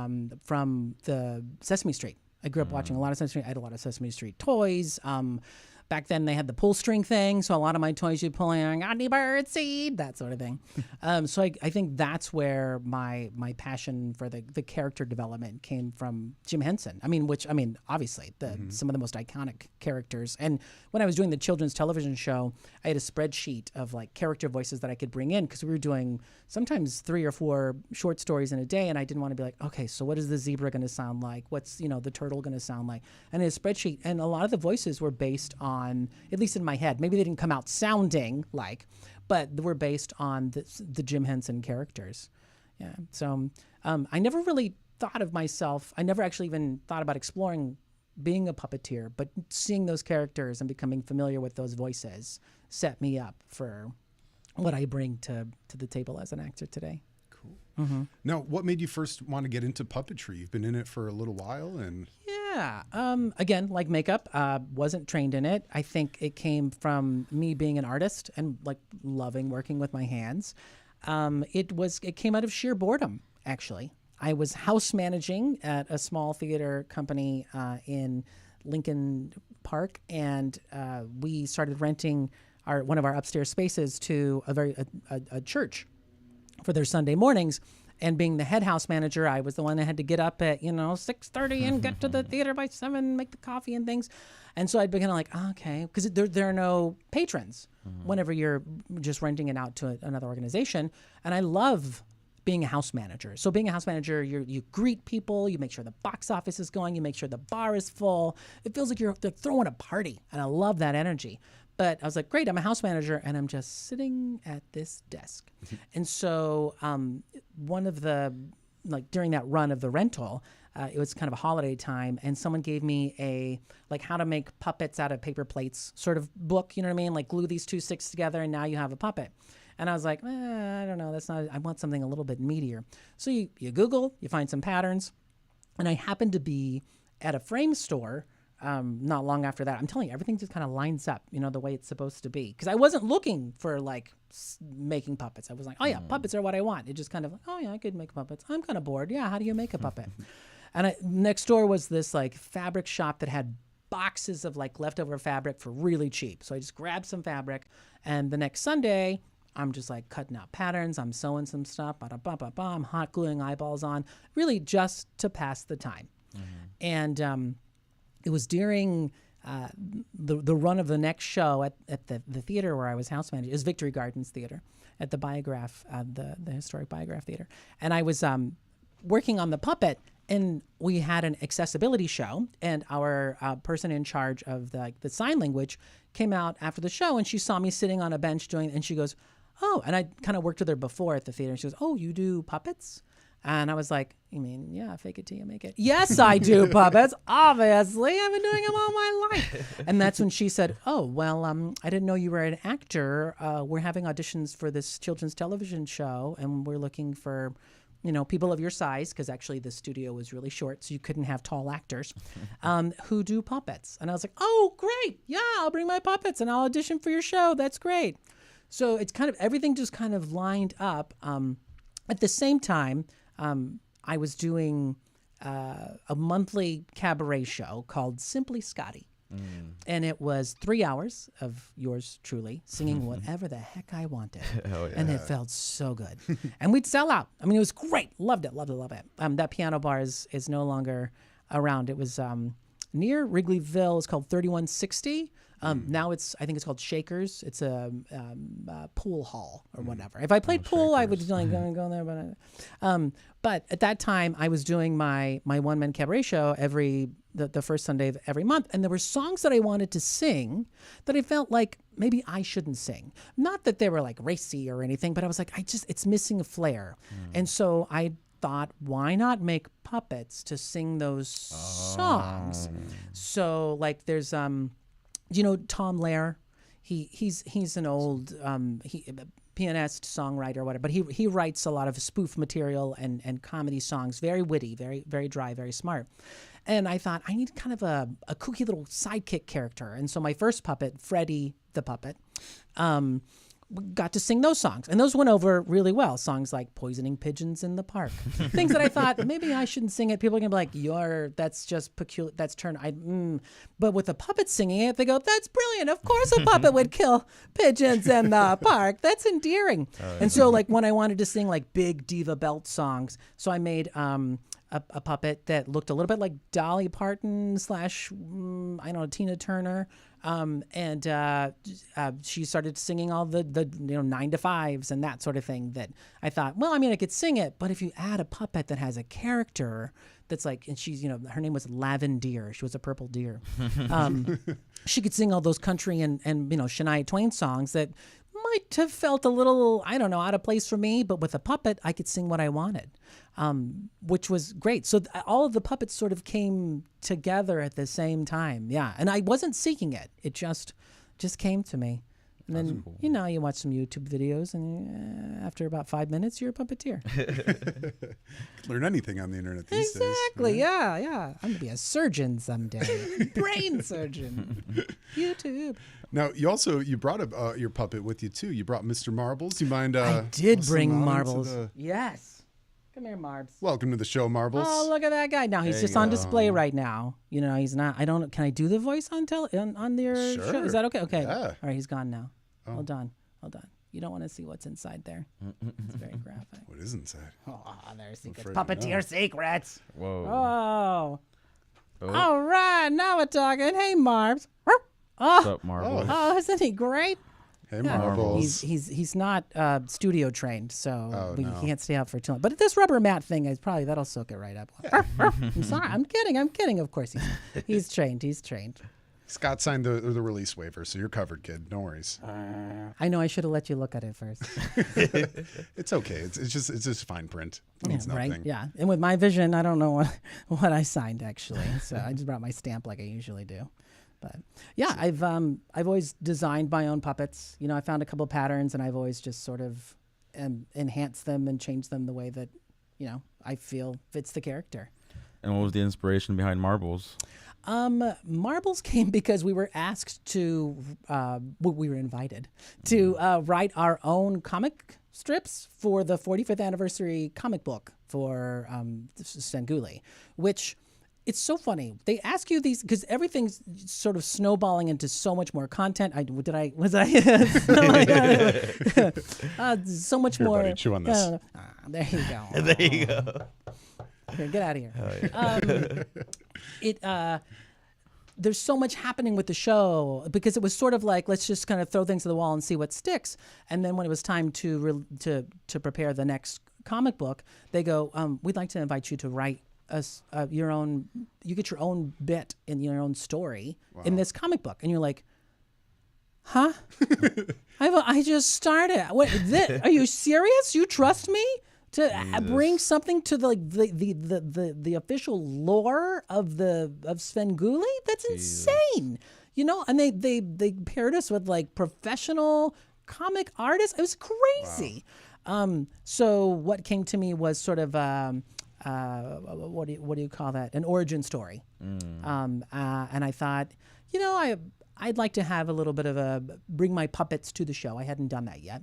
from the Sesame Street. I grew up watching a lot of Sesame Street. I had a lot of Sesame Street toys. Back then, they had the pull string thing, so a lot of my toys you'd pull in, got any bird seed, that sort of thing. So I think that's where my passion for the character development came from Jim Henson. Obviously, some of the most iconic characters. And when I was doing the children's television show, I had a spreadsheet of like character voices that I could bring in because we were doing sometimes 3 or 4 short stories in a day, and I didn't want to be like, okay, so what is the zebra going to sound like? What's the turtle going to sound like? And in a spreadsheet, and a lot of the voices were based on, at least in my head, maybe they didn't come out sounding like, but they were based on the Jim Henson characters. Yeah. So I never really thought of myself. I never actually even thought about exploring being a puppeteer, but seeing those characters and becoming familiar with those voices set me up for what I bring to the table as an actor today. Cool. Now, what made you first want to get into puppetry? You've been in it for a little while, and yeah. Again, like makeup, wasn't trained in it. I think it came from me being an artist and like loving working with my hands. It came out of sheer boredom, actually. I was house managing at a small theater company in Lincoln Park, and we started renting one of our upstairs spaces to a church for their Sunday mornings. And being the head house manager, I was the one that had to get up at 6:30 and get to the theater by 7, make the coffee and things. And so I'd be kind of like, okay, because there are no patrons whenever you're just renting it out to another organization. And I love being a house manager. So being a house manager, you greet people, you make sure the box office is going, you make sure the bar is full. It feels like you're throwing a party, and I love that energy. But I was like, great, I'm a house manager, and I'm just sitting at this desk. And so one of the, during that run of the rental, it was kind of a holiday time, and someone gave me a, how to make puppets out of paper plates sort of book, you know what I mean? Like, glue these 2 sticks together, and now you have a puppet. And I was like, I don't know, I want something a little bit meatier. So you Google, you find some patterns, and I happened to be at a frame store not long after that. I'm telling you, everything just kind of lines up, the way it's supposed to be. Because I wasn't looking for making puppets. I was like, oh yeah, puppets are what I want. It just kind of, oh yeah, I could make puppets. I'm kind of bored. Yeah, how do you make a puppet? And next door was this fabric shop that had boxes of leftover fabric for really cheap. So I just grabbed some fabric, and the next Sunday, I'm just cutting out patterns. I'm sewing some stuff. I'm hot gluing eyeballs on, really just to pass the time. And it was during the run of the next show at the theater where I was house manager. It was Victory Gardens Theater at the Biograph, the historic Biograph Theater. And I was working on the puppet, and we had an accessibility show, and our person in charge of the sign language came out after the show, and she saw me sitting on a bench and she goes, oh, and I kind of worked with her before at the theater, and she goes, oh, you do puppets? And I was like, you mean, yeah, fake it till you make it. Yes, I do puppets. Obviously, I've been doing them all my life. And that's when she said, oh, well, I didn't know you were an actor. We're having auditions for this children's television show, and we're looking for, people of your size, because actually the studio was really short, so you couldn't have tall actors, who do puppets. And I was like, oh, great. Yeah, I'll bring my puppets, and I'll audition for your show. That's great. So it's kind of, everything just kind of lined up. At the same time, I was doing a monthly cabaret show called Simply Scotty. And it was 3 hours of yours truly singing whatever the heck I wanted. Oh, yeah. And it felt so good. And we'd sell out. I mean, it was great. Loved it. That piano bar is no longer around. It was near Wrigleyville. It's called 3160. Now I think it's called Shakers. It's a pool hall or whatever. If I played pool, I would go there. But at that time, I was doing my one-man cabaret show the first Sunday of every month, and there were songs that I wanted to sing that I felt like maybe I shouldn't sing. Not that they were racy or anything, but I was like, it's missing a flair. And so I thought, why not make puppets to sing those songs? So there's do you know Tom Lehrer? He's an old pianist, songwriter, whatever. But he writes a lot of spoof material and comedy songs, very witty, very very dry, very smart. And I thought I need kind of a kooky little sidekick character. And so my first puppet, Freddie the puppet, got to sing those songs, and those went over really well. Songs like "Poisoning Pigeons in the Park," things that I thought maybe I shouldn't sing it. People are gonna be like, that's just peculiar. That's But with a puppet singing it, they go, "That's brilliant. Of course, a puppet would kill pigeons in the park. That's endearing." And so, like when I wanted to sing like big diva belt songs, so I made a puppet that looked a little bit like Dolly Parton / I don't know, Tina Turner. And she started singing all the 9 to 5s and that sort of thing that I thought, well, I mean, I could sing it, but if you add a puppet that has a character that's like, and she's, her name was Lavender. She was a purple deer. She could sing all those country and Shania Twain songs that might have felt a little, I don't know, out of place for me, but with a puppet, I could sing what I wanted, which was great. So all of the puppets sort of came together at the same time. Yeah. And I wasn't seeking it. It just came to me. And then, cool. You watch some YouTube videos, and after about 5 minutes, you're a puppeteer. Learn anything on the internet these days. Exactly. Yeah. I'm going to be a surgeon someday. Brain surgeon. YouTube. Now, you brought your puppet with you, too. You brought Mr. Marbles. You mind? I did bring Marbles. Yes. Come here, Marbs. Welcome to the show, Marbles. Oh, look at that guy. Now, he's just on display right now. He's not. Can I do the voice on your show? Is that okay? Okay. Yeah. All right, he's gone now. Oh. Hold on. You don't want to see what's inside there. It's very graphic. What is inside? Oh, there's secrets. Puppeteer secrets. Whoa. Oh. All right, now we're talking. Hey, Marbs. What's up, Marbles? Oh, isn't he great? Hey, Marbles. He's not studio trained, so he can't stay out for too long. But this rubber mat thing is probably that'll soak it right up. I'm sorry. I'm kidding. Of course he's trained. He's trained. Scott signed the release waiver, so you're covered, kid. No worries. I know I should have let you look at it first. It's okay. It's just fine print. It means nothing. Right? Yeah. And with my vision, I don't know what I signed actually. So I just brought my stamp like I usually do. But yeah, I've always designed my own puppets. I found a couple patterns, and I've always just sort of enhanced them and changed them the way that I feel fits the character. And what was the inspiration behind Marbles? Marbles came because we were asked to, we were invited to write our own comic strips for the 45th anniversary comic book for Svengoolie, which it's so funny. They ask you these because everything's sort of snowballing into so much more content. So much Here, more. buddy, chew on this. There you go. There you go. Here, get out of here. There's so much happening with the show because it was sort of like, let's just kind of throw things to the wall and see what sticks. And then when it was time to prepare the next comic book, they go, we'd like to invite you to write your own. You get your own bit in your own story in this comic book, and you're like, huh? I just started. What? Are you serious? You trust me to bring something to the official lore of Svengoolie? That's insane. And they paired us with like professional comic artists. It was crazy. Wow. So what came to me was sort of what do you call that? An origin story. And I thought, I'd like to have a little bit of bring my puppets to the show. I hadn't done that yet.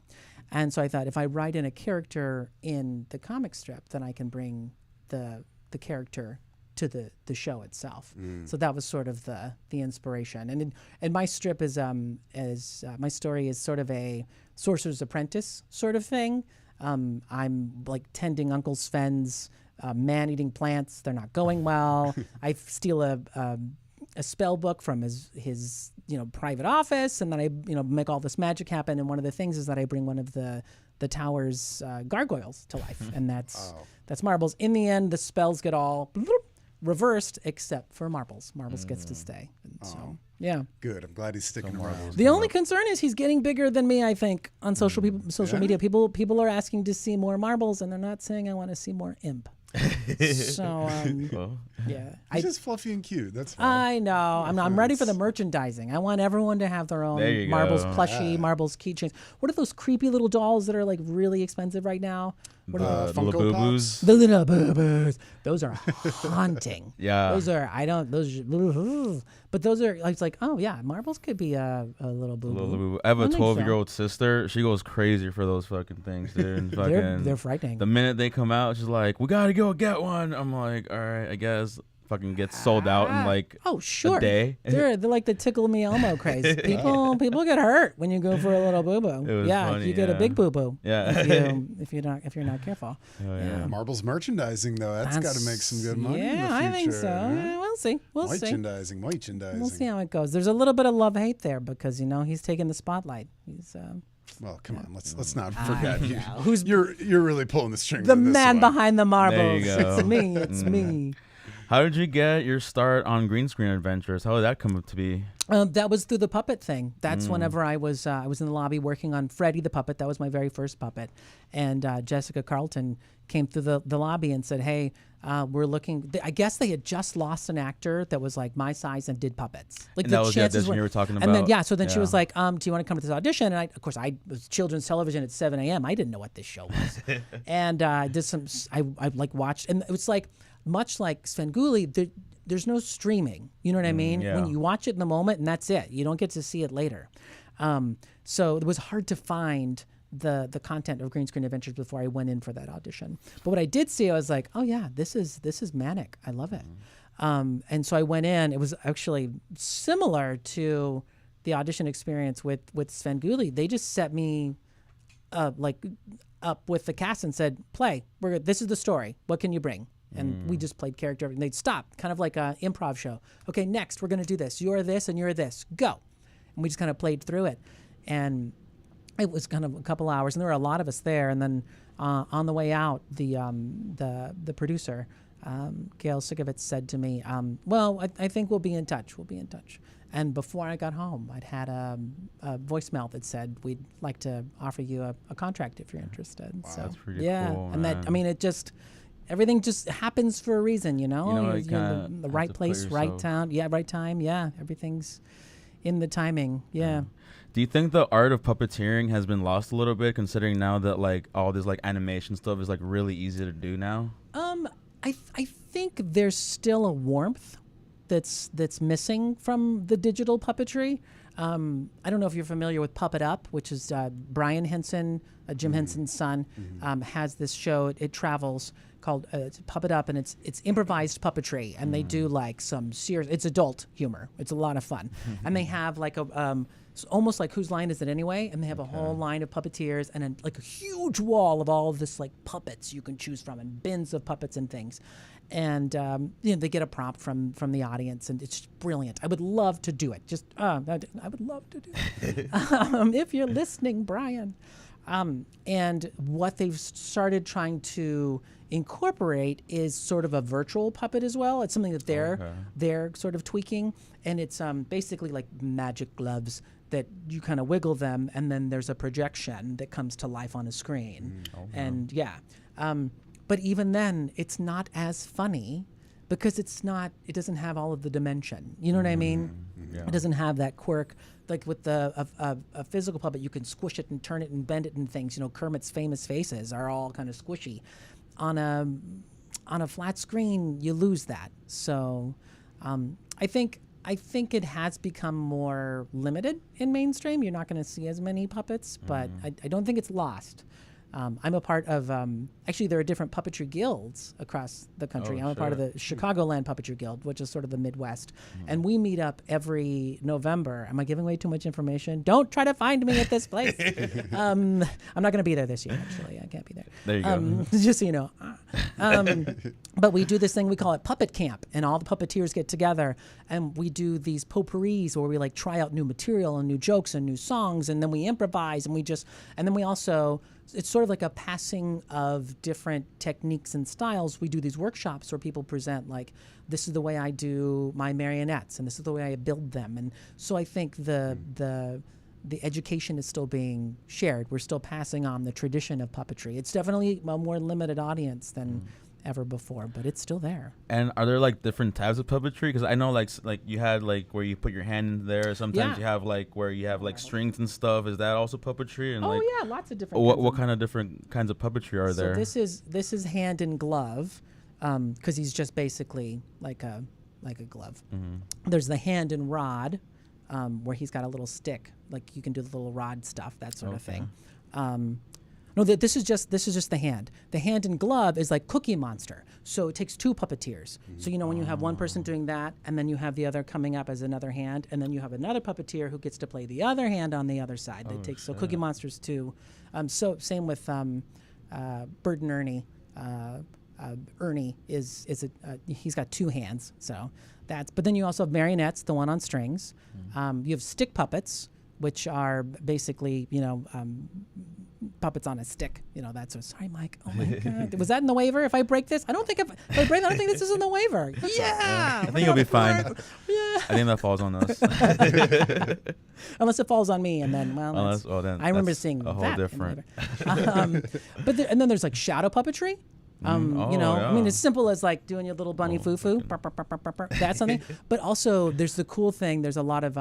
And so I thought if I write in a character in the comic strip, then I can bring the character to the show itself. So that was sort of the inspiration. And my strip is my story is sort of a Sorcerer's Apprentice sort of thing. I'm like tending Uncle Sven's man-eating plants. They're not going well. I steal a spell book from his private office, and then I make all this magic happen. And one of the things is that I bring one of the tower's gargoyles to life, and that's Marbles. In the end, the spells get all reversed except for Marbles. Marbles gets to stay. And so yeah, good. I'm glad he's sticking around. The only concern is he's getting bigger than me. I think on social media, people are asking to see more Marbles, and they're not saying I want to see more Imp. So yeah, he's just fluffy and cute. That's fine. I know. I'm ready for the merchandising. I want everyone to have their own Marbles plushie, Marbles keychains. What are those creepy little dolls that are like really expensive right now? The Funko Labubu's. The little boo-boos. Those are haunting. Yeah. Those are, but those are, it's like, oh yeah, marbles could be a little boo-boo. Little Labubu. I have a I think so. 12-year-old sister. She goes crazy for those fucking things, dude. And fucking, They're frightening. the minute they come out, she's like, "We gotta go get one." I'm like, "All right, I guess." Fucking gets sold out in like Oh sure, a day. they're like the tickle me Elmo craze. People get hurt when you go for a little boo boo. It was Yeah, funny, you get a yeah. big boo boo. Yeah. if you're not careful. Oh, yeah. Marbles merchandising, though. That's got to make some good money in the Yeah, I think future. so. Yeah, we'll see. We'll see. Merchandising. We'll see how it goes. There's a little bit of love hate there because he's taking the spotlight. He's Well, come on. Let's not forget. who's You're really pulling the strings. the on this man one. behind the marbles. There you go. It's me. It's me. How did you get your start on green screen adventures? How did that come up to be? That was through the puppet thing. That's whenever I was in the lobby working on Freddy the puppet. That was my very first puppet, and Jessica Carlton came through the lobby and said, "Hey, we're looking." I guess they had just lost an actor that was like my size and did puppets. Like And that was the audition you were talking And then about? so then she Yeah. was like, "Do you want to come to this audition?" And I was children's television at 7 a.m. I didn't know what this show was, and did some. I like watched, and it was like much like Svengoolie. There's no streaming. You know what I mean? yeah. When you watch it in the moment, and that's it. You don't get to see it later. So it was hard to find the content of Green Screen Adventures before I went in for that audition. But what I did see, I was like, oh yeah, this is manic. I love it. And so I went in. It was actually similar to the audition experience with Svengoolie. They just set me up with the cast and said, play. This is the story. What can you bring? And we just played character, and they'd stop, kind of like an improv show. Okay, next we're going to do this. You're this and you're this. Go. And we just kind of played through it. And it was kind of a couple hours, and there were a lot of us there. And then on the way out, the producer, Gail Sigovitz, said to me, well, I think we'll be in touch. We'll be in touch. And before I got home, I'd had a voicemail that said, we'd like to offer you a contract if you're interested. Wow, so, that's pretty yeah. cool, And man. that, I mean, everything just happens for a reason, you know? You kinda the have right to put place, right yourself- time. Yeah, right time. Yeah, everything's in the timing. Yeah. Do you think the art of puppeteering has been lost a little bit, considering now that like all this like animation stuff is like really easy to do now? I think there's still a warmth that's missing from the digital puppetry. I don't know if you're familiar with Puppet Up, which is Brian Henson, Jim Henson's son, has this show. It travels called Puppet Up, and it's improvised puppetry, and they do like some serious. It's adult humor. It's a lot of fun, and they have like it's almost like Whose Line Is It Anyway? And they have a whole line of puppeteers and like a huge wall of all of this like puppets you can choose from, and bins of puppets and things. And they get a prompt from the audience, and it's just brilliant. I would love to do it. Just I would love to do it. If you're listening, Brian. And what they've started trying to incorporate is sort of a virtual puppet as well. It's something that they're sort of tweaking, and it's basically like magic gloves that you kind of wiggle them, and then there's a projection that comes to life on a screen. And yeah. But even then, it's not as funny because it doesn't have all of the dimension. You know what I mean? Yeah. It doesn't have that quirk. Like with a physical puppet, you can squish it and turn it and bend it and things. You know, Kermit's famous faces are all kind of squishy. On a flat screen, you lose that. So I think it has become more limited in mainstream. You're not going to see as many puppets, but I don't think it's lost. I'm a part of, actually there are different puppetry guilds across the country. I'm a part of the Chicagoland Puppetry Guild, which is sort of the Midwest. And we meet up every November. Am I giving away too much information? Don't try to find me at this place. I'm not going to be there this year, actually. I can't be there. There you go. Just so you know. But we do this thing, we call it Puppet Camp, and all the puppeteers get together, and we do these potpourris where we like try out new material and new jokes and new songs, and then we improvise, and then we also, it's sort of like a passing of different techniques and styles. We do these workshops where people present like, this is the way I do my marionettes, and this is the way I build them. And so I think the education is still being shared. We're still passing on the tradition of puppetry. It's definitely a more limited audience than ever before, but it's still there. And are there like different types of puppetry? Because I know like you had like where you put your hand in there. Sometimes you have like where you have like strings and stuff. Is that also puppetry? And Lots of different. What kind of different kinds of puppetry are there? So this is hand in glove, because he's just basically like a glove. Mm-hmm. There's the hand and rod, where he's got a little stick, like you can do the little rod stuff, that sort of thing. No, this is just the hand. The hand and glove is like Cookie Monster. So it takes two puppeteers. So when you have one person doing that, and then you have the other coming up as another hand, and then you have another puppeteer who gets to play the other hand on the other side. So Cookie Monster's two. So same with Bert and Ernie. Ernie is he's got two hands. So but then you also have marionettes, the one on strings. You have stick puppets, which are basically puppets on a stick, that's sorry, Mike. Oh my God, was that in the waiver? If I break this, I don't think this is in the waiver. Yeah, I think you'll be fine. Yeah, I think that falls on us. Unless it falls on me, and then then I remember seeing a whole that different. And then there's like shadow puppetry. I mean, as simple as like doing your little bunny foo-foo. That's something. But also, there's the cool thing. There's a lot of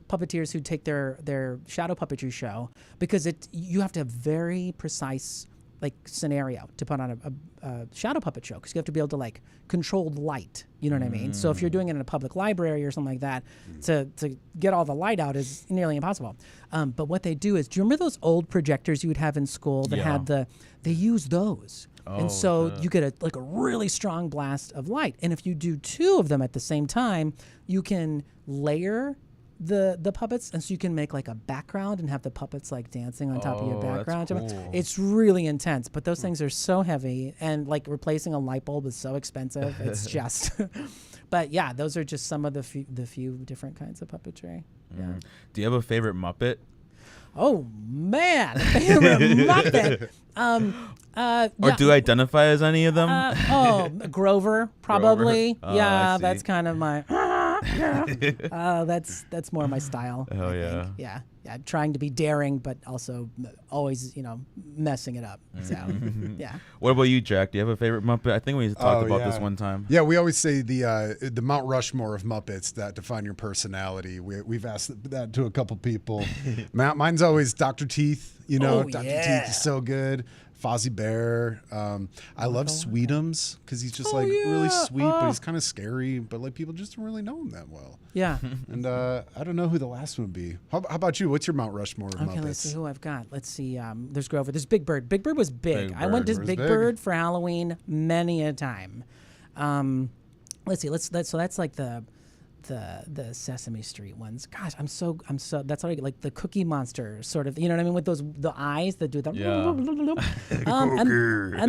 puppeteers who take their shadow puppetry show, because you have to have very precise like scenario to put on a shadow puppet show, because you have to be able to like control the light. You know what I mean? So if you're doing it in a public library or something like that, to get all the light out is nearly impossible. But what they do is, do you remember those old projectors you would have in school that had they use those? And so you get a really strong blast of light. And if you do two of them at the same time, you can layer the puppets, and so you can make like a background and have the puppets like dancing on top of your background. That's cool. It's really intense, but those things are so heavy, and like replacing a light bulb is so expensive. It's just but yeah, those are just some of the few different kinds of puppetry. Yeah. Do you have a favorite Muppet? Oh man, favorite Muppet. Or do you identify as any of them? Grover, probably. Grover? Yeah, that's kind of my. That's more my style. Oh yeah. Yeah. Trying to be daring, but also always, messing it up. So yeah. What about you, Jack? Do you have a favorite Muppet? I think we talked about this one time. Yeah, we always say the Mount Rushmore of Muppets that define your personality. We've asked that to a couple people. Mine's always Dr. Teeth. Dr. Teeth is so good. Fozzie Bear. I love Sweetums, because he's just really sweet, but he's kind of scary. But like people just don't really know him that well. Yeah. And I don't know who the last one would be. How about you? What's your Mount Rushmore of Muppets? Okay, let's see who I've got. Let's see. There's Grover. There's Big Bird. Big Bird was big. I went to Big Bird for Halloween many a time. Let's see. So that's like the Sesame Street ones. Gosh, I'm so that's like the Cookie Monster sort of, you know what I mean, with the eyes that do that. Yeah. And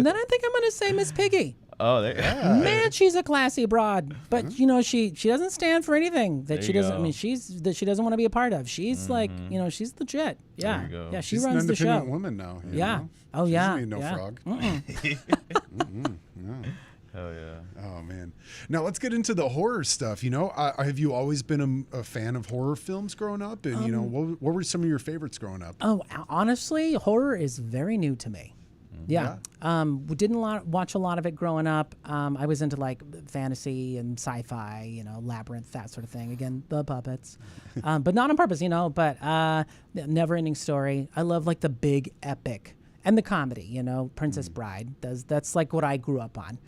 then I think I'm gonna say Miss Piggy. Oh, Man, she's a classy broad, but she doesn't stand for anything that she doesn't. I mean, she doesn't want to be a part of. She's like, she's legit. Yeah, There you go. yeah. She She's runs an the show. independent woman now. Yeah. Know? Oh She yeah. doesn't need no frog. Hell yeah. Oh man. Now let's get into the horror stuff. Have you always been a fan of horror films growing up? And what were some of your favorites growing up? Oh, honestly, horror is very new to me. Yeah. We didn't watch a lot of it growing up. I was into like fantasy and sci-fi, Labyrinth, that sort of thing. Again, the puppets, but not on purpose, but never-ending story. I love like the big epic and the comedy, Princess Bride. That's like what I grew up on.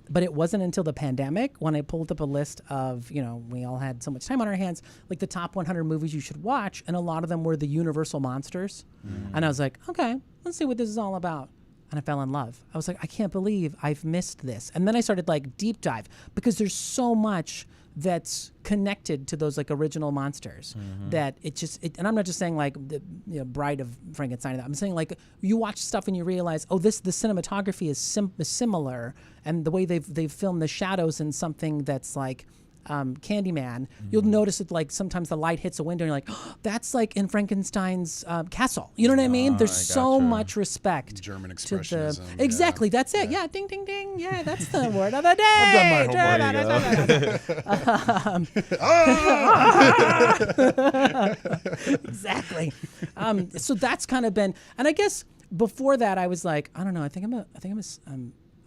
But it wasn't until the pandemic when I pulled up a list of, we all had so much time on our hands, like the top 100 movies you should watch. And a lot of them were the Universal monsters. And I was like, okay, let's see what this is all about. And I fell in love. I was like, I can't believe I've missed this. And then I started like deep dive, because there's so much that's connected to those like original monsters that and I'm not just saying like the Bride of Frankenstein. I'm saying like you watch stuff and you realize, the cinematography is similar, and the way they've filmed the shadows in something that's like Candyman, you'll notice it like sometimes the light hits a window and you're like, that's like in Frankenstein's castle. You know what I mean? There's so much respect. German expressionism. Exactly. That's it. Yeah. Ding, ding, ding. Yeah, that's the word of the day. I've done my homework. Exactly. So that's kind of been, and I guess before that I was like, I don't know. I think I'm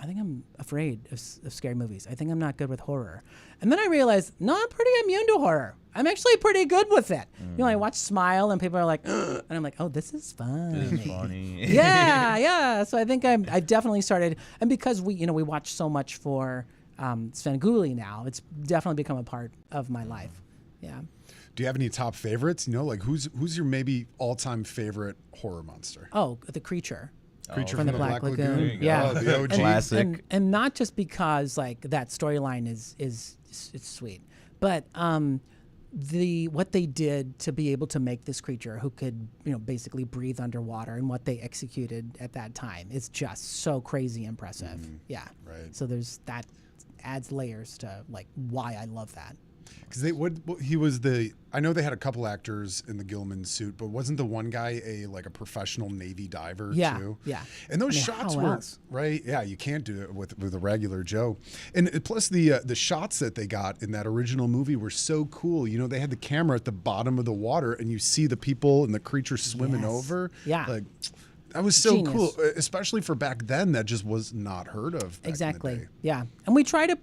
I'm afraid of scary movies. I think I'm not good with horror. And then I realized, no, I'm pretty immune to horror. I'm actually pretty good with it. You know, I watch Smile and people are like, ugh, and I'm like, oh, this is fun. This is funny. yeah. So I think I've definitely started, and because we watch so much for Svengoolie now, it's definitely become a part of my life. Yeah. Do you have any top favorites? You know, like who's your maybe all-time favorite horror monster? Oh, the Creature. Creature from the Black Lagoon. Yeah. Oh, the OG. Classic. And not just because like that storyline is it's sweet, but what they did to be able to make this creature who could, you know, basically breathe underwater, and what they executed at that time is just so crazy impressive. Yeah. Right. So that adds layers to like why I love that. Because I know they had a couple actors in the Gilman suit, but wasn't the one guy a professional Navy diver too? Yeah. And those shots were else? right. Yeah, you can't do it with a regular Joe. And plus the shots that they got in that original movie were so cool. You know, they had the camera at the bottom of the water, and you see the people and the creature swimming over. Yeah. Like that was so Genius. cool, especially for back then. That just was not heard of. Back Exactly. In the day. Yeah. And we try to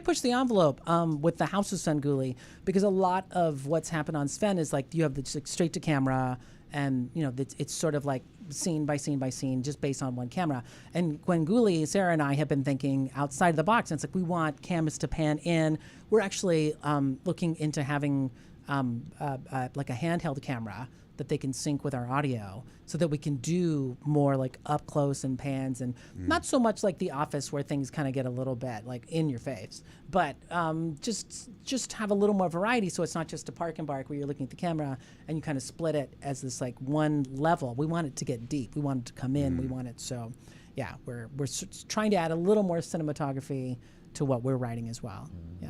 push the envelope with the House of Svengoolie, because a lot of what's happened on Sven is like you have the straight to camera, and you know it's sort of like scene by scene by scene, just based on one camera. And Gwengoolie, Sarah and I have been thinking outside of the box. And it's like we want cameras to pan in. We're actually looking into having like a handheld camera that they can sync with our audio, so that we can do more like up close and pans, and not so much like The Office where things kind of get a little bit like in your face, but just have a little more variety, so it's not just a park and bark where you're looking at the camera and you kind of split it as this like one level. We want it to get deep. We want it to come in. We want it yeah. We're trying to add a little more cinematography to what we're writing as well. Yeah.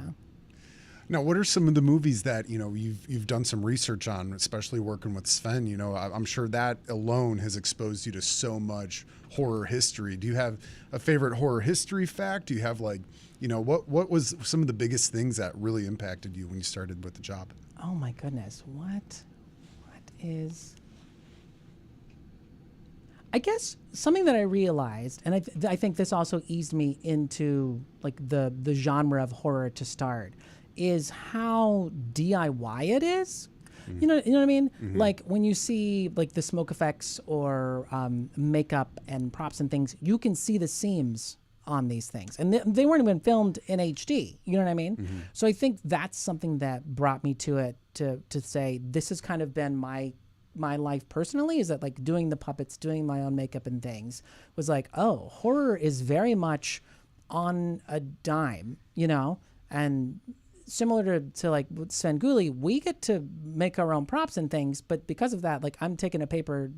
Now, what are some of the movies that, you know, you've done some research on, especially working with Sven? You know, I'm sure that alone has exposed you to so much horror history. Do you have a favorite horror history fact? Do you have like, you know, what was some of the biggest things that really impacted you when you started with the job? Oh my goodness, what is? I guess something that I realized, and I think this also eased me into like the genre of horror to start, is how DIY it is. You know what I mean? Like when you see like the smoke effects or makeup and props and things, you can see the seams on these things, and they weren't even filmed in HD. You know what I mean? So I think that's something that brought me to it, to say this has kind of been my life personally, is that like doing the puppets, doing my own makeup and things was like, oh, horror is very much on a dime, you know, and similar to like with Svengoolie, we get to make our own props and things, but because of that, like I'm taking a paper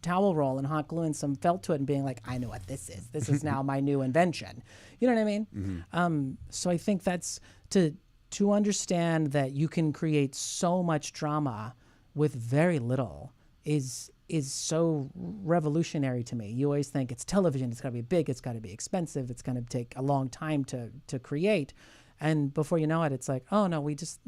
towel roll and hot gluing some felt to it and being like, I know what this is. This is now my new invention. You know what I mean? So I think that's to understand that you can create so much drama with very little is so revolutionary to me. You always think it's television, it's got to be big, it's got to be expensive, it's going to take a long time to create. And before you know it, it's like, oh no, you just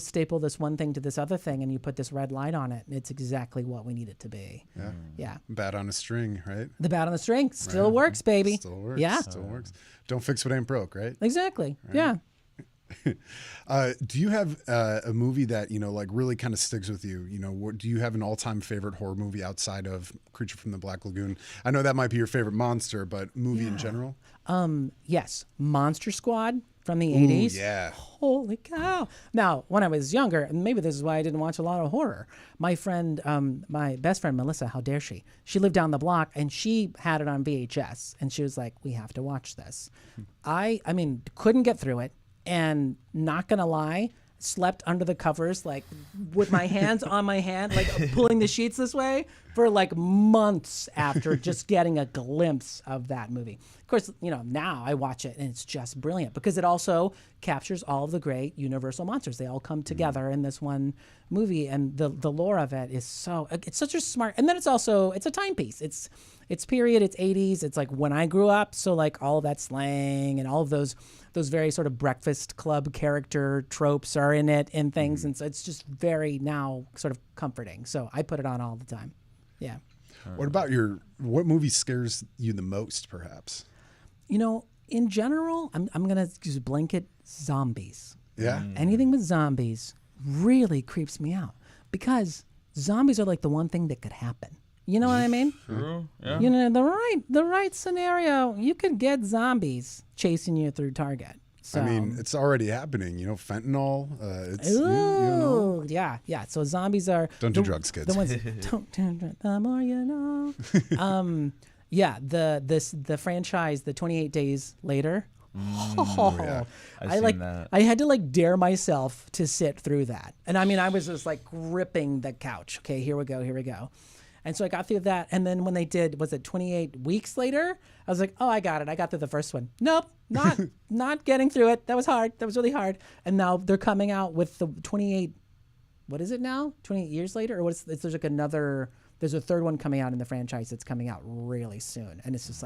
staple this one thing to this other thing, and you put this red light on it, and it's exactly what we need it to be. Yeah. Yeah. Bat on a string, right? The bat on the string still works, baby. Still works. Yeah. Still works. Don't fix what ain't broke, right? Exactly. Right. Yeah. Do you have a movie that, you know, like really kind of sticks with you? You know, do you have an all-time favorite horror movie outside of Creature from the Black Lagoon? I know that might be your favorite monster, but movie in general? Yes. Monster Squad from the 80s. Yeah. Holy cow. Now, when I was younger, and maybe this is why I didn't watch a lot of horror, my friend, my best friend, Melissa, how dare she? She lived down the block, and she had it on VHS, and she was like, we have to watch this. I mean, couldn't get through it, and not gonna lie, slept under the covers, like with my hands on my hand, like pulling the sheets this way for like months after just getting a glimpse of that movie. Of course, you know, now I watch it and it's just brilliant because it also captures all of the great Universal monsters. They all come together in this one movie, and the lore of it is it's such a smart, and then it's a timepiece. It's period, it's 80s, it's like when I grew up, so like all of that slang and all of those very sort of Breakfast Club character tropes are in it and things, and so it's just very now sort of comforting. So I put it on all the time. Yeah. What about what movie scares you the most, perhaps? In general, I'm gonna use blanket zombies. Yeah. Anything with zombies really creeps me out because zombies are like the one thing that could happen. You know what I mean? True. Yeah. The right scenario, you could get zombies chasing you through Target. So, I mean, it's already happening. Fentanyl. It's ooh, yeah. So zombies are don't do drugs, kids. The ones don't do drugs. The more you know. Yeah. The franchise, the 28 Days Later. Yeah. I had to dare myself to sit through that, and I mean, I was just gripping the couch. Okay, here we go. And so I got through that, and then when they did, was it 28 weeks later? I was like, oh, I got it. I got through the first one. Nope, not getting through it. That was hard. That was really hard. And now they're coming out with the 28. What is it now? 28 years later, or there's there's a third one coming out in the franchise that's coming out really soon, and it's just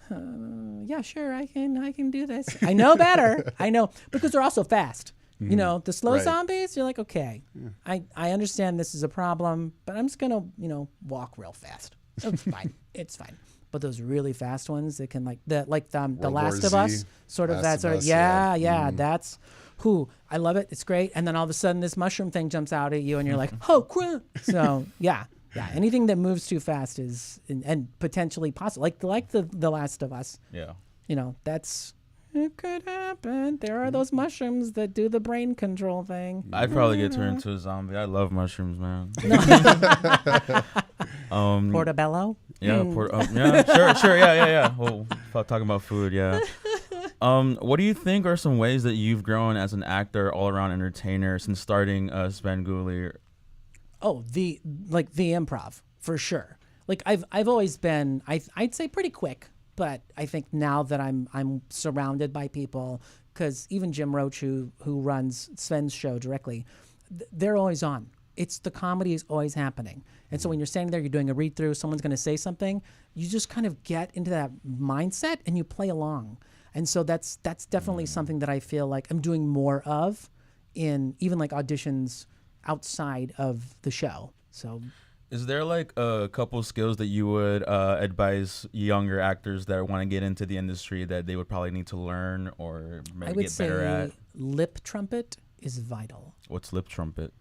yeah, sure, I can do this. I know better. I know, because they're also fast. The slow zombies, you're like, okay, I understand this is a problem, but I'm just going to, walk real fast. It's fine. It's fine. But those really fast ones that can the Last of Us, sort of that sort of, that's who I love it. It's great. And then all of a sudden this mushroom thing jumps out at you and you're like, oh, crap. So yeah, anything that moves too fast is, and potentially possible, like the Last of Us. Yeah. It could happen. There are those mushrooms that do the brain control thing. I'd probably get turned into a zombie. I love mushrooms, man. Portobello? Yeah, yeah, sure, yeah. Well, talking about food, yeah. What do you think are some ways that you've grown as an actor, all-around entertainer since starting Svengoolie? Oh, the improv, for sure. I've always been, I'd say pretty quick. But I think now that I'm surrounded by people, because even Jim Roach, who runs Sven's show directly, they're always on. The comedy is always happening. And so when you're standing there, you're doing a read through, someone's going to say something, you just kind of get into that mindset and you play along. And so that's definitely something that I feel like I'm doing more of in even auditions outside of the show. So. Is there a couple skills that you would advise younger actors that want to get into the industry that they would probably need to learn or maybe get better at? I would say lip trumpet is vital. What's lip trumpet?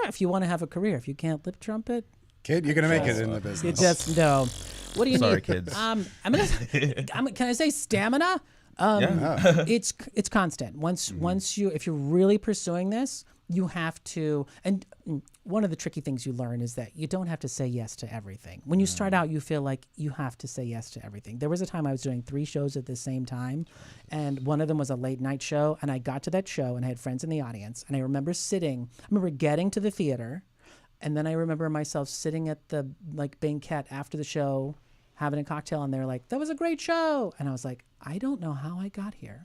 If you want to have a career, if you can't lip trumpet, kid, you're gonna make it in the business. You just no. What do you Sorry, need? Kids. Can I say stamina? It's constant. Once you, if you're really pursuing this, you have to, and one of the tricky things you learn is that you don't have to say yes to everything. When you start out, you feel like you have to say yes to everything. There was a time I was doing 3 shows at the same time, and one of them was a late night show, and I got to that show, and I had friends in the audience, and I remember getting to the theater, and then I remember myself sitting at the banquette after the show, having a cocktail, and they're like, that was a great show. And I was like, I don't know how I got here.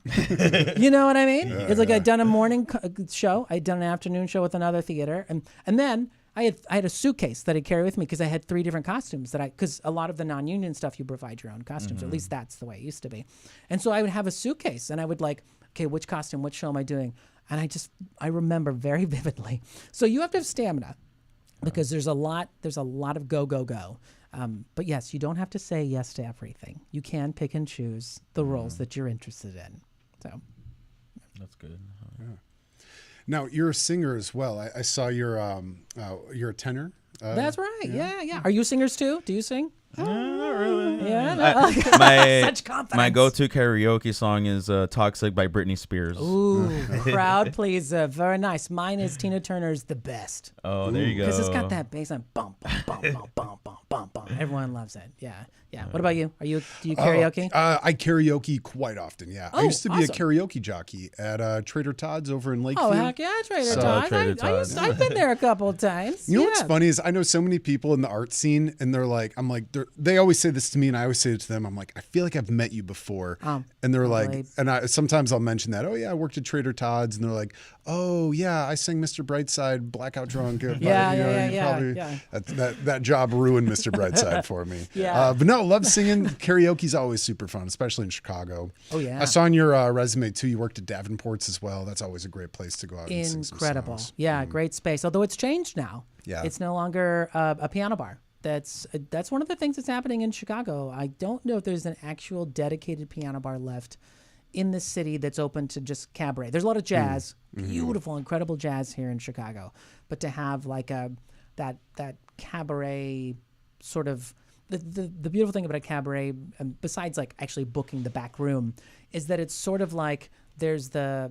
You know what I mean? It's I'd done a morning show. I'd done an afternoon show with another theater. And then I had a suitcase that I'd carry with me because I had 3 different costumes because a lot of the non-union stuff, you provide your own costumes, or at least that's the way it used to be. And so I would have a suitcase and I would okay, which costume, what show am I doing? And I remember very vividly. So you have to have stamina because there's a lot of go. But yes, you don't have to say yes to everything. You can pick and choose the roles that you're interested in. So that's good. Yeah. Now you're a singer as well. I saw you're a tenor. That's right. Yeah. Are you singers too? Do you sing? Not really. Yeah. No. Such confidence. My go-to karaoke song is "Toxic" by Britney Spears. Ooh, crowd pleaser. Very nice. Mine is Tina Turner's "The Best." Oh, there you go. Because it's got that bass line. Bum, bum, bum, bum, bum, bum, bum, bum. Everyone loves it. Yeah. What about you? Do you karaoke? I karaoke quite often. Yeah. I used to be a karaoke jockey at Trader Todd's over in Lakeview. Oh heck yeah, Trader Todd's. I've been there a couple of times. You know what's funny is I know so many people in the art scene, and they always say this to me, and I always say it to them. I'm like, I feel like I've met you before, and they're like, and sometimes I'll mention that. Oh yeah, I worked at Trader Todd's, and they're like, oh yeah, I sang Mr. Brightside, Blackout Drunk. Yeah. That job ruined Mr. Brightside for me. Yeah. But no, love singing. Karaoke's always super fun, especially in Chicago. Oh yeah. I saw on your resume too, you worked at Davenport's as well. That's always a great place to go out and sing some Incredible. songs. Yeah, great space. Although it's changed now. Yeah. It's no longer a piano bar. that's one of the things that's happening in Chicago. I don't know if there's an actual dedicated piano bar left in the city that's open to just cabaret. There's a lot of jazz, beautiful, incredible jazz here in Chicago, but to have like that cabaret sort of the beautiful thing about a cabaret, besides like actually booking the back room, is that it's sort of like there's the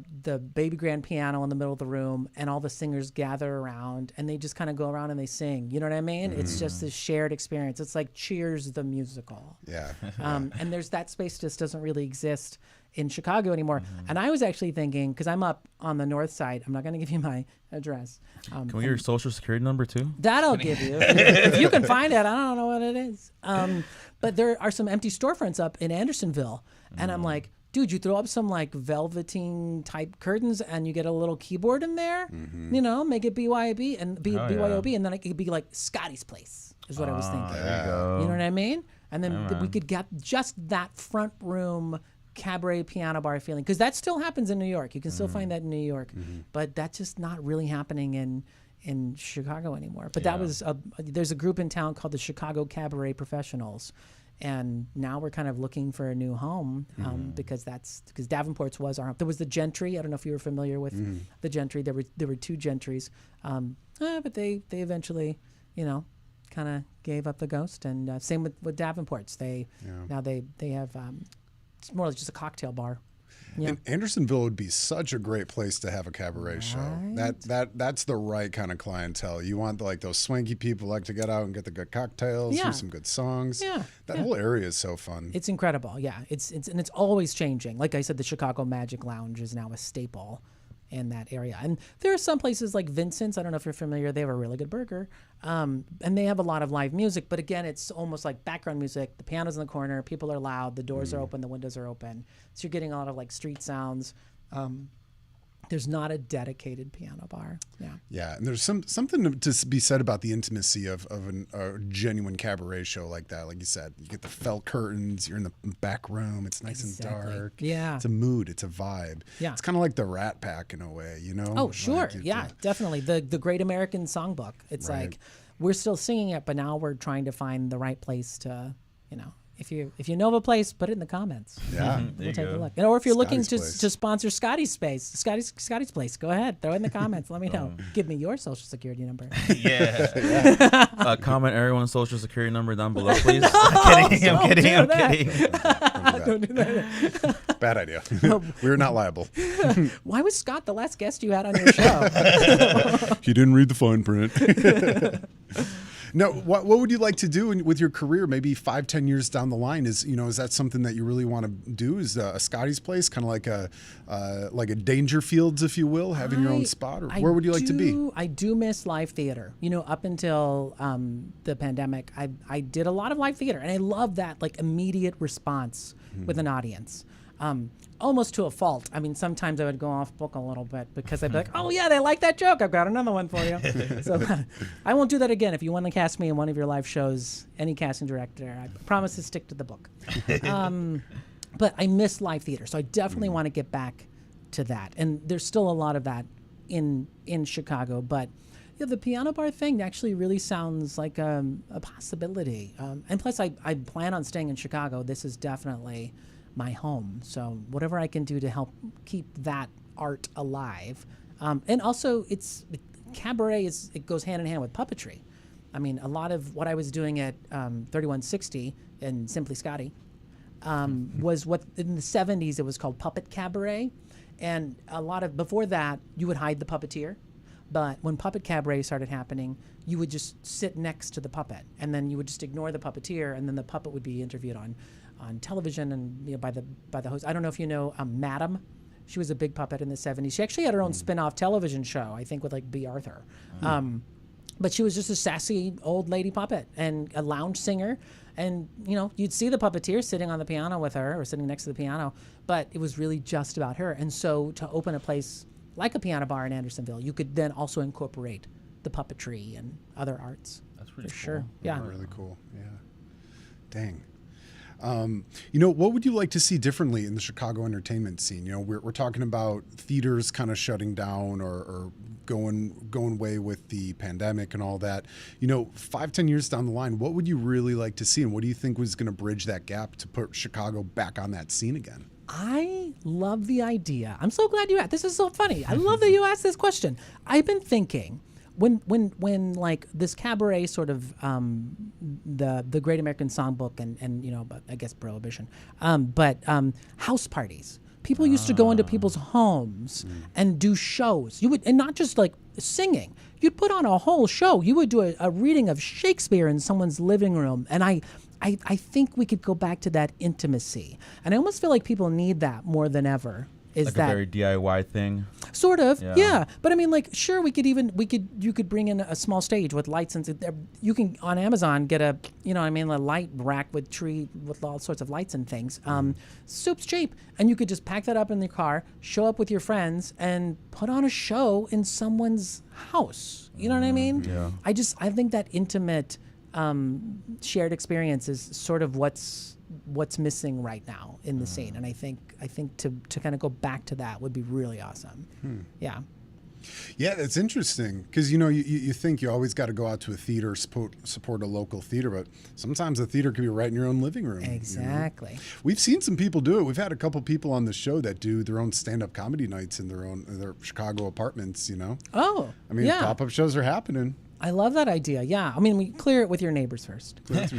baby grand piano in the middle of the room, and all the singers gather around, and they just kind of go around and they sing. You know what I mean? It's just this shared experience. It's like Cheers the musical. Yeah. And there's that space just doesn't really exist in Chicago anymore. And I was actually thinking, because I'm up on the north side, I'm not going to give you my address. Can we get your social security number too? That I'll give you. If you can find it, I don't know what it is. But there are some empty storefronts up in Andersonville. And I'm like, dude, you throw up some like velveteen type curtains and you get a little keyboard in there, you know, make it BYOB and BYOB, and then it could be like Scotty's Place is what I was thinking. There you go. You know what I mean? And then we could get just that front room cabaret piano bar feeling, because that still happens in New York. You can still find that in New York, but that's just not really happening in Chicago anymore. But that was there's a group in town called the Chicago Cabaret Professionals, and now we're kind of looking for a new home because Davenport's was our home. There was the Gentry. I don't know if you were familiar with the Gentry. There were two Gentrys, but they eventually, you know, kind of gave up the ghost. And same with Davenport's. Now they have it's more like just a cocktail bar. Yeah. And Andersonville would be such a great place to have a cabaret show. That's the right kind of clientele. You want like those swanky people like to get out and get the good cocktails, hear some good songs. That whole area is so fun. It's incredible. Yeah, it's always changing. Like I said, the Chicago Magic Lounge is now a staple in that area. And there are some places like Vincent's. I don't know if you're familiar. They have a really good burger, and they have a lot of live music. But again, it's almost like background music. The piano's in the corner. People are loud. The doors are open. The windows are open. So you're getting a lot of like street sounds. There's not a dedicated piano bar. Yeah, and there's something to be said about the intimacy of a genuine cabaret show like that. Like you said, you get the felt curtains. You're in the back room. It's nice and dark. Yeah, it's a mood. It's a vibe. Yeah, it's kind of like the Rat Pack in a way, you know. Oh, sure. Like Definitely. The Great American Songbook. It's like we're still singing it, but now we're trying to find the right place to, you know. If you know of a place, put it in the comments. Yeah, we'll take a look. Or if you're looking Scotty's to sponsor Scotty's Place, go ahead, throw it in the comments. Let me know. Give me your social security number. Comment everyone's social security number down below, please. I'm kidding. Don't do that. Bad idea. We're not liable. Why was Scott the last guest you had on your show? You didn't read the fine print. No, what would you like to do with your career? Maybe 5-10 years down the line, is that something that you really want to do? Is a Scotty's Place kind of like a Dangerfields, if you will, having your own spot, or where would you like to be? I do miss live theater. You know, up until the pandemic, I did a lot of live theater, and I love that like immediate response with an audience. Almost to a fault. I mean, sometimes I would go off book a little bit because I'd be like, oh yeah, they like that joke. I've got another one for you. So I won't do that again. If you want to cast me in one of your live shows, any casting director, I promise to stick to the book. But I miss live theater. So I definitely want to get back to that. And there's still a lot of that in Chicago. But yeah, the piano bar thing actually really sounds like a possibility. And plus, I plan on staying in Chicago. This is definitely my home. So whatever I can do to help keep that art alive. And also cabaret it goes hand in hand with puppetry. I mean, a lot of what I was doing at 3160 and Simply Scotty was what in the 70s it was called puppet cabaret. And before that, you would hide the puppeteer. But when puppet cabaret started happening, you would just sit next to the puppet, and then you would just ignore the puppeteer, and then the puppet would be interviewed on television and by the host. I don't know if you know Madam. She was a big puppet in the 70s. She actually had her own spin-off television show, I think, with like B. Arthur. But she was just a sassy old lady puppet and a lounge singer. And, you'd see the puppeteer sitting on the piano with her or sitting next to the piano, but it was really just about her. And so to open a place like a piano bar in Andersonville, you could then also incorporate the puppetry and other arts. That's pretty cool. Sure. Yeah. Really cool. Yeah. Dang. What would you like to see differently in the Chicago entertainment scene? We're talking about theaters kind of shutting down or going away with the pandemic and all that. 5-10 years down the line, what would you really like to see, and what do you think was going to bridge that gap to put Chicago back on that scene again? I love the idea. I'm so glad you asked. This is so funny. I love that you asked this question. I've been thinking when like this cabaret sort of the Great American Songbook and I guess Prohibition, but house parties. People used to go into people's homes and do shows. And not just like singing. You'd put on a whole show. You would do a reading of Shakespeare in someone's living room, and I think we could go back to that intimacy. And I almost feel like people need that more than ever. Is like that a very DIY thing? Sort of, yeah. But I mean, like, sure, you could bring in a small stage with lights, and you can on Amazon get a light rack with all sorts of lights and things. Soup's cheap, and you could just pack that up in your car, show up with your friends, and put on a show in someone's house. You know what I mean? Yeah. I think that intimate shared experience is sort of what's missing right now in the scene, and I think to kind of go back to that would be really awesome. Yeah, that's interesting because you think you always got to go out to a theater, support a local theater, but sometimes a theater could be right in your own living room. Exactly. We've seen some people do it. We've had a couple people on the show that do their own stand-up comedy nights in their Chicago apartments. Oh, I mean, yeah. pop-up shows are happening. I love that idea. Yeah. I mean, we clear it with your neighbors first. But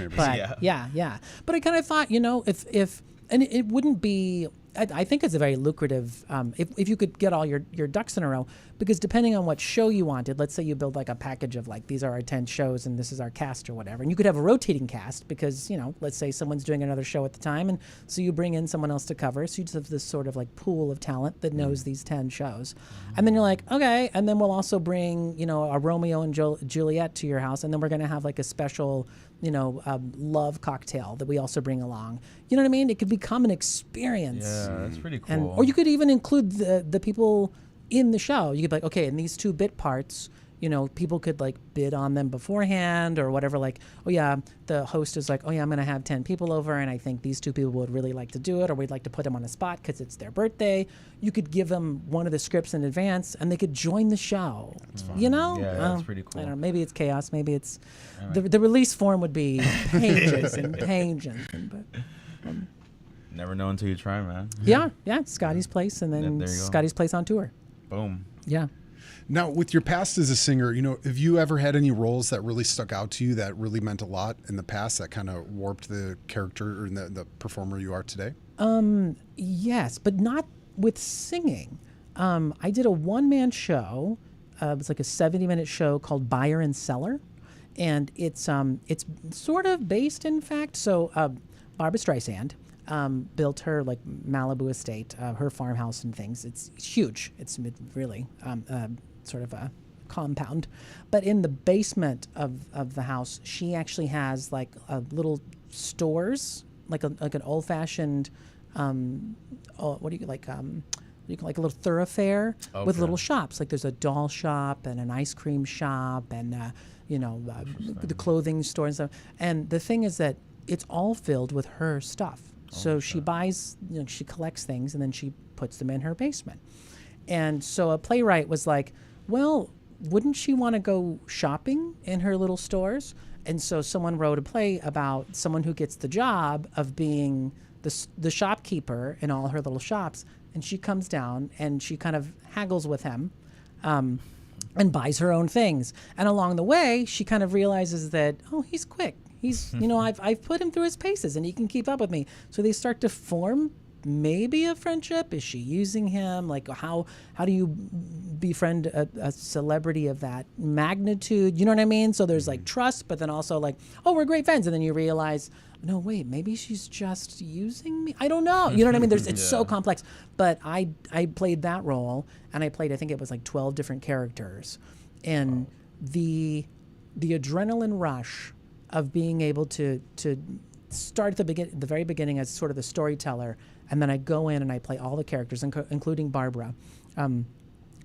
yeah. But I kind of thought, if it wouldn't be, I think it's a very lucrative, if you could get all your ducks in a row, because depending on what show you wanted, let's say you build like a package of like, these are our 10 shows and this is our cast or whatever. And you could have a rotating cast because, let's say someone's doing another show at the time. And so you bring in someone else to cover. So you just have this sort of like pool of talent that knows these 10 shows. And then you're like, okay. And then we'll also bring, a Romeo and Juliet to your house. And then we're going to have like a special, love cocktail that we also bring along. You know what I mean? It could become an experience. Yeah, that's pretty cool. Or you could even include the people in the show. You could be like, okay, in these 2 bit parts, people could like bid on them beforehand or whatever. Like, oh yeah, the host is like, oh yeah, I'm going to have 10 people over and I think these 2 people would really like to do it, or we'd like to put them on a spot because it's their birthday. You could give them one of the scripts in advance and they could join the show. That's fun. Yeah, that's pretty cool. I don't know, maybe it's chaos, maybe it's the release form would be pages and pages. Never know until you try, man. Yeah, Scotty's Place, and then Scotty's Place on tour. Boom. Yeah. Now, with your past as a singer, have you ever had any roles that really stuck out to you that really meant a lot in the past that kind of warped the character or the performer you are today? Yes, but not with singing. I did a one-man show. It was like a 70-minute show called Buyer and Seller, and it's sort of based, in fact. So Barbra Streisand built her like Malibu estate, her farmhouse and things. It's huge. It's really sort of a compound. But in the basement of the house, she actually has like little stores, like an old-fashioned, like a little thoroughfare with little shops. Like there's a doll shop and an ice cream shop and the clothing store and stuff. And the thing is that it's all filled with her stuff. So she buys, she collects things and then she puts them in her basement. And so a playwright was like, well, wouldn't she want to go shopping in her little stores? And so someone wrote a play about someone who gets the job of being the shopkeeper in all her little shops. And she comes down and she kind of haggles with him and buys her own things. And along the way, she kind of realizes that, oh, he's quick. He's, I've put him through his paces and he can keep up with me. So they start to form maybe a friendship. Is she using him? Like how do you befriend a celebrity of that magnitude? You know what I mean? So there's like trust, but then also like, oh, we're great friends. And then you realize, no, wait, maybe she's just using me. I don't know. You know what I mean? It's so complex. But I played that role, and I think it was like 12 different characters. And the adrenaline rush of being able to start at the very beginning as sort of the storyteller, and then I go in and I play all the characters, including Barbara,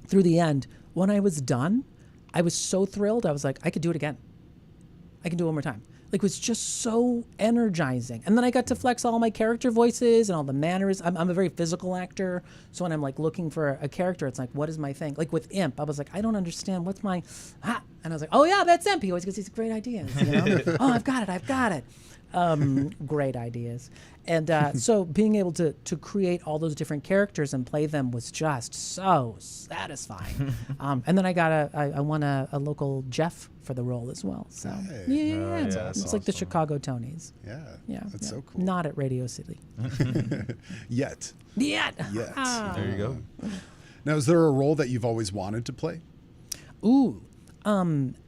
through the end. When I was done, I was so thrilled. I was like, I could do it again. I can do it one more time. Like, it was just so energizing. And then I got to flex all my character voices and all the manners. I'm a very physical actor. So when I'm like looking for a character, it's like, what is my thing? Like with Imp, I was like, I don't understand. What's my, and I was like, oh yeah, that's Imp. He always gets these great ideas. You know? Oh, I've got it. Great ideas. And so being able to create all those different characters and play them was just so satisfying. And then I won a local Jeff for the role as well. So Hey. it's like the Chicago Tonys. Yeah. That's so cool. Not at Radio City. Yet. Yet. There you go. Now, is there a role that you've always wanted to play? Ooh,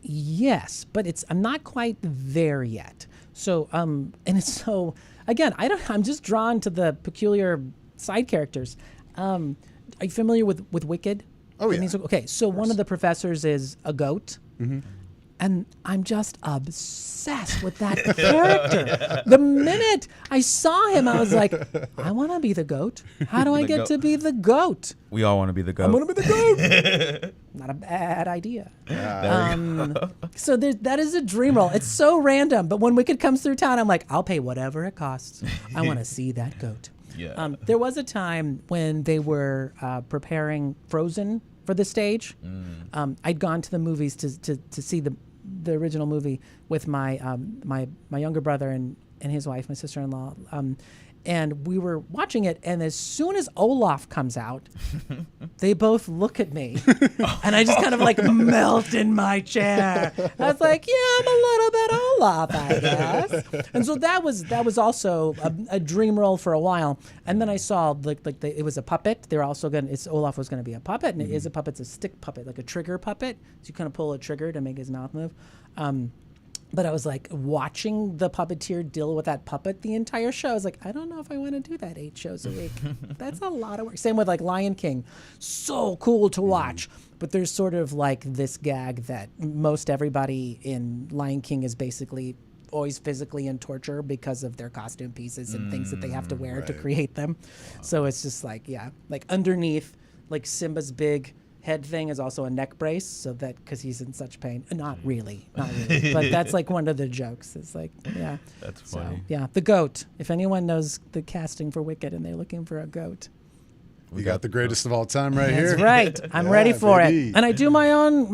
yes, but I'm not quite there yet. So, and it's so, again, I'm just drawn to the peculiar side characters. Are you familiar with Wicked? Oh, yeah. Okay, so one of the professors is a goat. Mm-hmm. And I'm just obsessed with that character. The minute I saw him, I was like, I want to be the goat. How do I get to be the goat? We all want to be the goat. I'm going to be the goat. Not a bad idea. There So that is a dream role. It's so random, but when Wicked comes through town, I'm like, I'll pay whatever it costs. I want to see that goat. Yeah. There was a time when they were preparing Frozen for the stage. I'd gone to the movies to see the original movie with my my younger brother and his wife, my sister-in-law. And we were watching it, and as soon as Olaf comes out, they both look at me, and I just kind of like melt in my chair. I was like, yeah, I'm a little bit Olaf, I guess. And so that was also a dream role for a while. And then I saw it was a puppet. They're also Olaf was going to be a puppet, and it is a puppet. It's a stick puppet, like a trigger puppet. So you kind of pull a trigger to make his mouth move. But I was like watching the puppeteer deal with that puppet the entire show. I was like, I don't know if I want to do that 8 shows a week. That's a lot of work. Same with like Lion King. So cool to watch. But there's sort of like this gag that most everybody in Lion King is basically always physically in torture because of their costume pieces and things that they have to wear to create them. Wow. So it's just like, like underneath like Simba's big head thing is also a neck brace, so that because he's in such pain. Not really, but that's like one of the jokes. It's like, yeah, that's funny. So, the goat. If anyone knows the casting for Wicked and they're looking for a goat, we got the greatest of all time right here. That's right. I'm ready for baby. it, and I do my own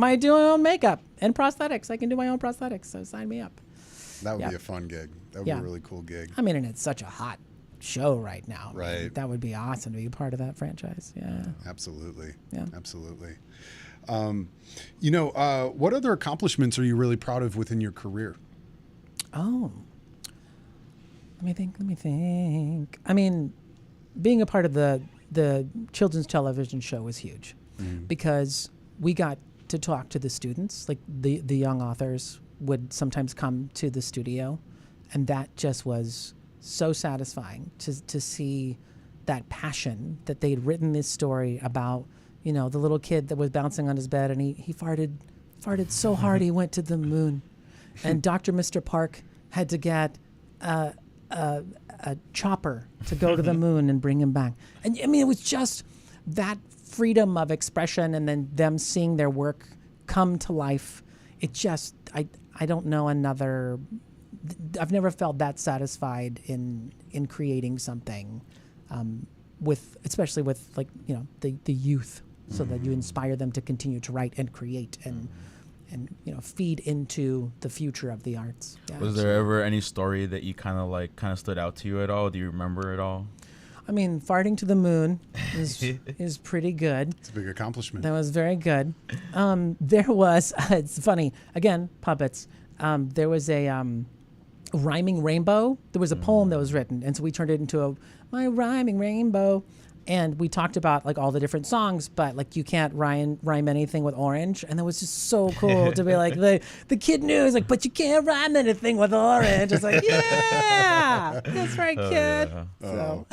makeup and prosthetics. I can do my own prosthetics, so sign me up. That would be a fun gig. That would be a really cool gig. I mean, and it's such a hot show right now. Right. That would be awesome to be a part of that franchise. Yeah. Absolutely. Yeah. Absolutely. What other accomplishments are you really proud of within your career? Oh. Let me think. I mean, being a part of the children's television show was huge because we got to talk to the students. Like the young authors would sometimes come to the studio, and that just was so satisfying to see that passion that they'd written this story about, the little kid that was bouncing on his bed and he farted so hard he went to the moon, and Dr. Mr. Park had to get a chopper to go to the moon and bring him back. And I mean, it was just that freedom of expression, and then them seeing their work come to life. It just, I don't know another. I've never felt that satisfied in creating something, especially with the youth, so that you inspire them to continue to write and create and feed into the future of the arts. Yeah. Was there ever any story that you kind of stood out to you at all? Do you remember it all? I mean, farting to the moon is pretty good. It's a big accomplishment. That was very good. There was it's funny again, puppets. There was a rhyming rainbow. There was a poem that was written, and so we turned it into my rhyming rainbow, and we talked about like all the different songs, but like you can't rhyme anything with orange, and that was just so cool to be like the kid knew. He's like, but you can't rhyme anything with orange. It's like, yeah, that's right, kid. Yeah. So,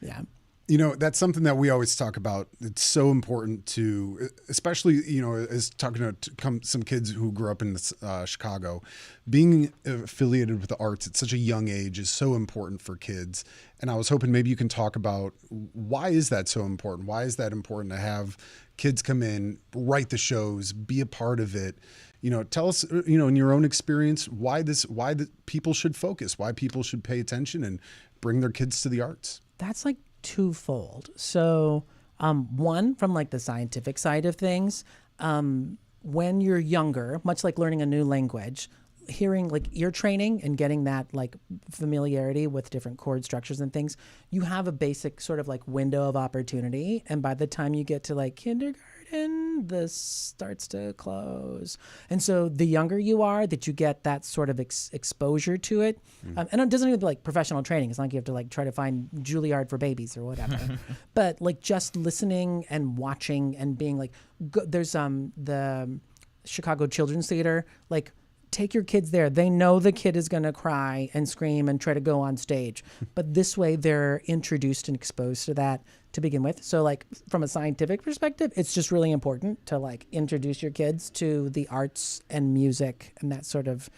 yeah. You know, that's something that we always talk about. It's so important to, especially, you know, as talking to some kids who grew up in Chicago, being affiliated with the arts at such a young age is so important for kids. And I was hoping maybe you can talk about why is that so important? Why is that important to have kids come in, write the shows, be a part of it? You know, tell us, you know, in your own experience, why the people should focus, why people should pay attention and bring their kids to the arts. That's like twofold. So, one, from like the scientific side of things, when you're younger, much like learning a new language, hearing like ear training and getting that like familiarity with different chord structures and things, you have a basic sort of like window of opportunity. And by the time you get to like kindergarten, this starts to close. And so the younger you are that you get that sort of exposure to it, and it doesn't even be like professional training. It's not like you have to like try to find Juilliard for babies or whatever, but like just listening and watching and being like, there's the Chicago Children's Theater, like, take your kids there. They know the kid is going to cry and scream and try to go on stage. But this way they're introduced and exposed to that to begin with. So like from a scientific perspective, it's just really important to like introduce your kids to the arts and music and that sort of,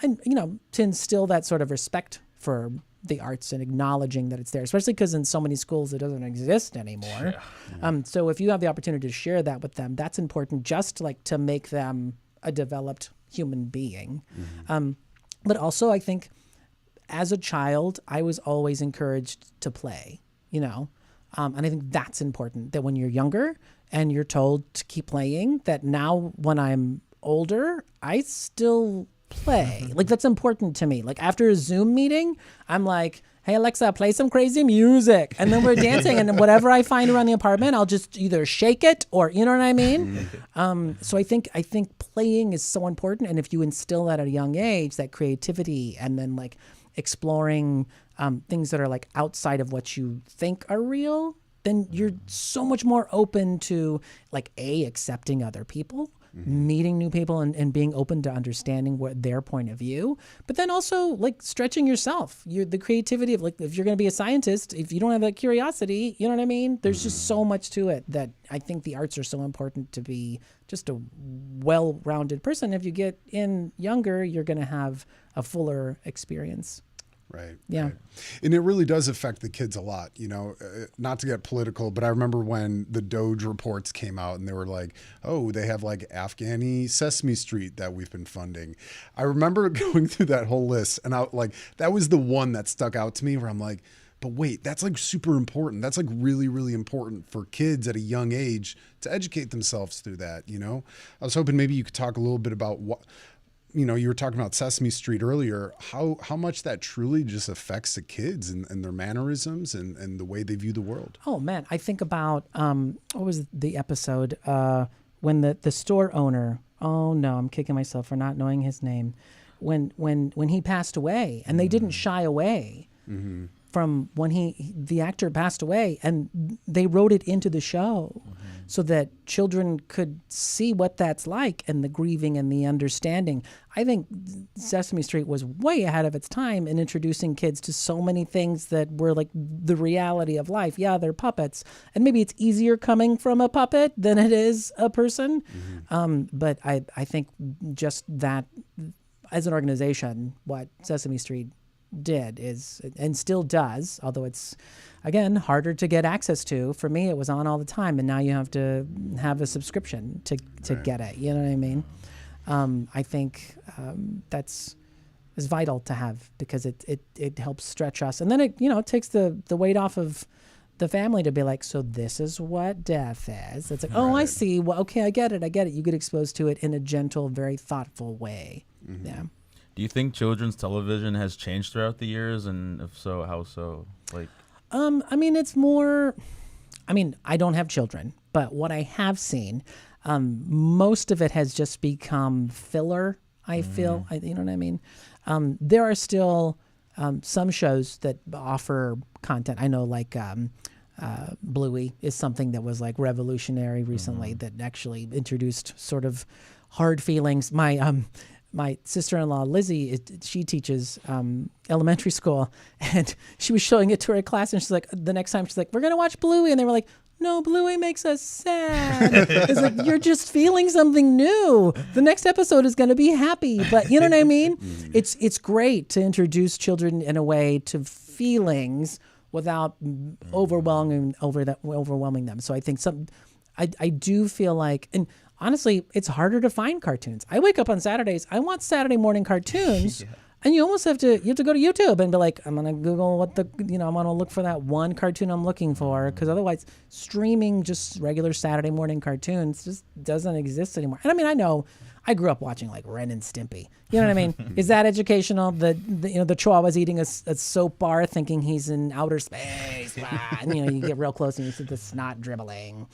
and you know, to instill that sort of respect for the arts and acknowledging that it's there, especially because in so many schools it doesn't exist anymore. Yeah. So if you have the opportunity to share that with them, that's important just like to make them a developed human being. But also I think as a child, I was always encouraged to play, you know, and I think that's important, that when you're younger and you're told to keep playing, that now when I'm older, I still play. Like that's important to me. Like after a Zoom meeting, I'm like, hey, Alexa, play some crazy music. And then we're dancing and whatever I find around the apartment, I'll just either shake it or, you know what I mean? So I think playing is so important. And if you instill that at a young age, that creativity and then like exploring things that are like outside of what you think are real, then you're so much more open to like accepting other people, meeting new people and being open to understanding what their point of view, but then also like stretching yourself. The creativity of like, if you're going to be a scientist, if you don't have that curiosity, you know what I mean? There's just so much to it that I think the arts are so important to be just a well-rounded person. If you get in younger, you're going to have a fuller experience. Right. Yeah. Right. And it really does affect the kids a lot, you know, not to get political, but I remember when the Doge reports came out and they were like, oh, they have like Afghani Sesame Street that we've been funding. I remember going through that whole list and I like, that was the one that stuck out to me where I'm like, but wait, that's like super important. That's like really, really important for kids at a young age to educate themselves through that, you know? I was hoping maybe you could talk a little bit about what, you know, you were talking about Sesame Street earlier, how much that truly just affects the kids and their mannerisms and the way they view the world. Oh man, I think about what was the episode when the store owner, oh no, I'm kicking myself for not knowing his name, when he passed away and they didn't shy away from when the actor passed away, and they wrote it into the show so that children could see what that's like and the grieving and the understanding. I think Sesame Street was way ahead of its time in introducing kids to so many things that were like the reality of life. Yeah, they're puppets, and maybe it's easier coming from a puppet than it is a person. But I think just that as an organization, what Sesame Street did is and still does, although it's again harder to get access to. For me, it was on all the time, and now you have to have a subscription to get it. You know what I mean? I think that's is vital to have because it helps stretch us, and then it takes the weight off of the family to be like, so this is what death is. It's like, oh, I see. Well, okay, I get it. You get exposed to it in a gentle, very thoughtful way. Yeah. Do you think children's television has changed throughout the years, and if so, how so? Like, I mean, it's more. I mean, I don't have children, but what I have seen, most of it has just become filler. I feel, you know what I mean. There are still some shows that offer content. I know, like Bluey is something that was like revolutionary recently that actually introduced sort of hard feelings. my sister-in-law Lizzie, she teaches elementary school, and she was showing it to her class, and she's like, the next time she's like, we're gonna watch Bluey, and they were like, no, Bluey makes us sad. It's like, you're just feeling something new. The next episode is gonna be happy, but you know what I mean? It's great to introduce children in a way to feelings without overwhelming them. So I think I do feel like, and honestly, it's harder to find cartoons. I wake up on Saturdays, I want Saturday morning cartoons, and you almost have to go to YouTube and be like, I'm gonna Google I'm gonna look for that one cartoon I'm looking for, because otherwise, streaming just regular Saturday morning cartoons just doesn't exist anymore. And I mean, I know, I grew up watching like Ren and Stimpy. You know what I mean? Is that educational? The Chihuahua's eating a soap bar, thinking he's in outer space, and you get real close and you see the snot dribbling.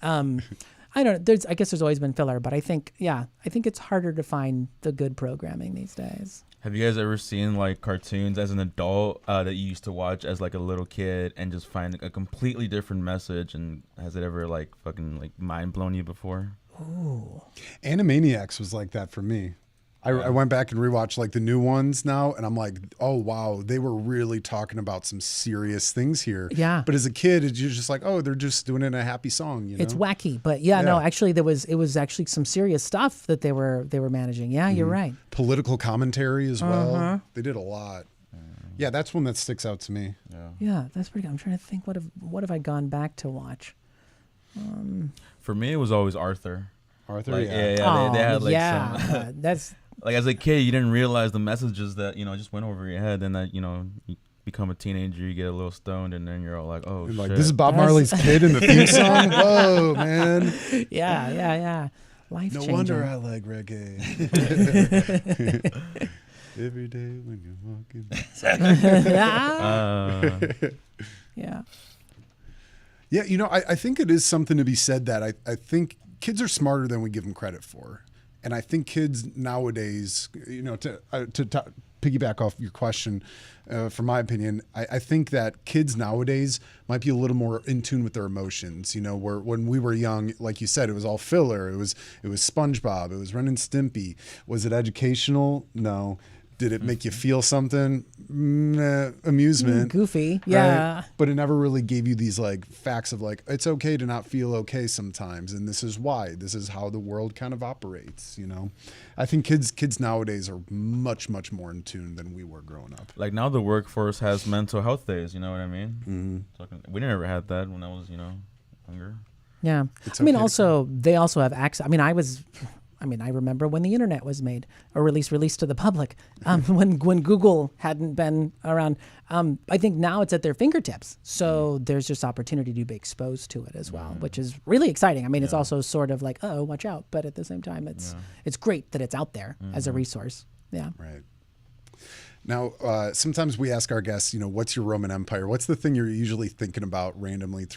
I don't know. I guess there's always been filler, but I think it's harder to find the good programming these days. Have you guys ever seen like cartoons as an adult that you used to watch as like a little kid and just find a completely different message? And has it ever like fucking like mind blown you before? Ooh. Animaniacs was like that for me. I went back and rewatched like the new ones now, and I'm like, oh wow, they were really talking about some serious things here. Yeah. But as a kid, you're just like, oh, they're just doing it in a happy song. You know? It's wacky, but no, actually, it was actually some serious stuff that they were managing. Yeah, you're right. Political commentary as well. They did a lot. Yeah, that's one that sticks out to me. Yeah, that's pretty good. I'm trying to think, what have I gone back to watch? For me, it was always Arthur. Arthur, Like, yeah. They had like some. That's Like as a kid, you didn't realize the messages that just went over your head, and that you become a teenager, you get a little stoned, and then you're all like, oh, And shit. like, this is Bob Marley's kid in the theme song. Whoa, man! yeah. Life No changing. wonder I like reggae. Every day when you're walking. Yeah. Yeah, I think it is something to be said that I think kids are smarter than we give them credit for. And I think kids nowadays, to piggyback off your question, from my opinion, I think that kids nowadays might be a little more in tune with their emotions. Where when we were young, like you said, it was all filler. It was SpongeBob. It was Ren and Stimpy. Was it educational? No. Did it make you feel something? Amusement. Goofy. Yeah. Right? But it never really gave you these like facts of like, it's okay to not feel okay sometimes. And this is why. This is how the world kind of operates, I think kids nowadays are much, much more in tune than we were growing up. Like now the workforce has mental health days, you know what I mean? We never had that when I was, younger. Yeah. Also, they also have access. I remember when the internet was made or released to the public, when Google hadn't been around. I think now it's at their fingertips. So there's just opportunity to be exposed to it as well, which is really exciting. It's also sort of like, oh, watch out. But at the same time, it's great that it's out there as a resource. Yeah. Right. Now, sometimes we ask our guests, what's your Roman Empire? What's the thing you're usually thinking about randomly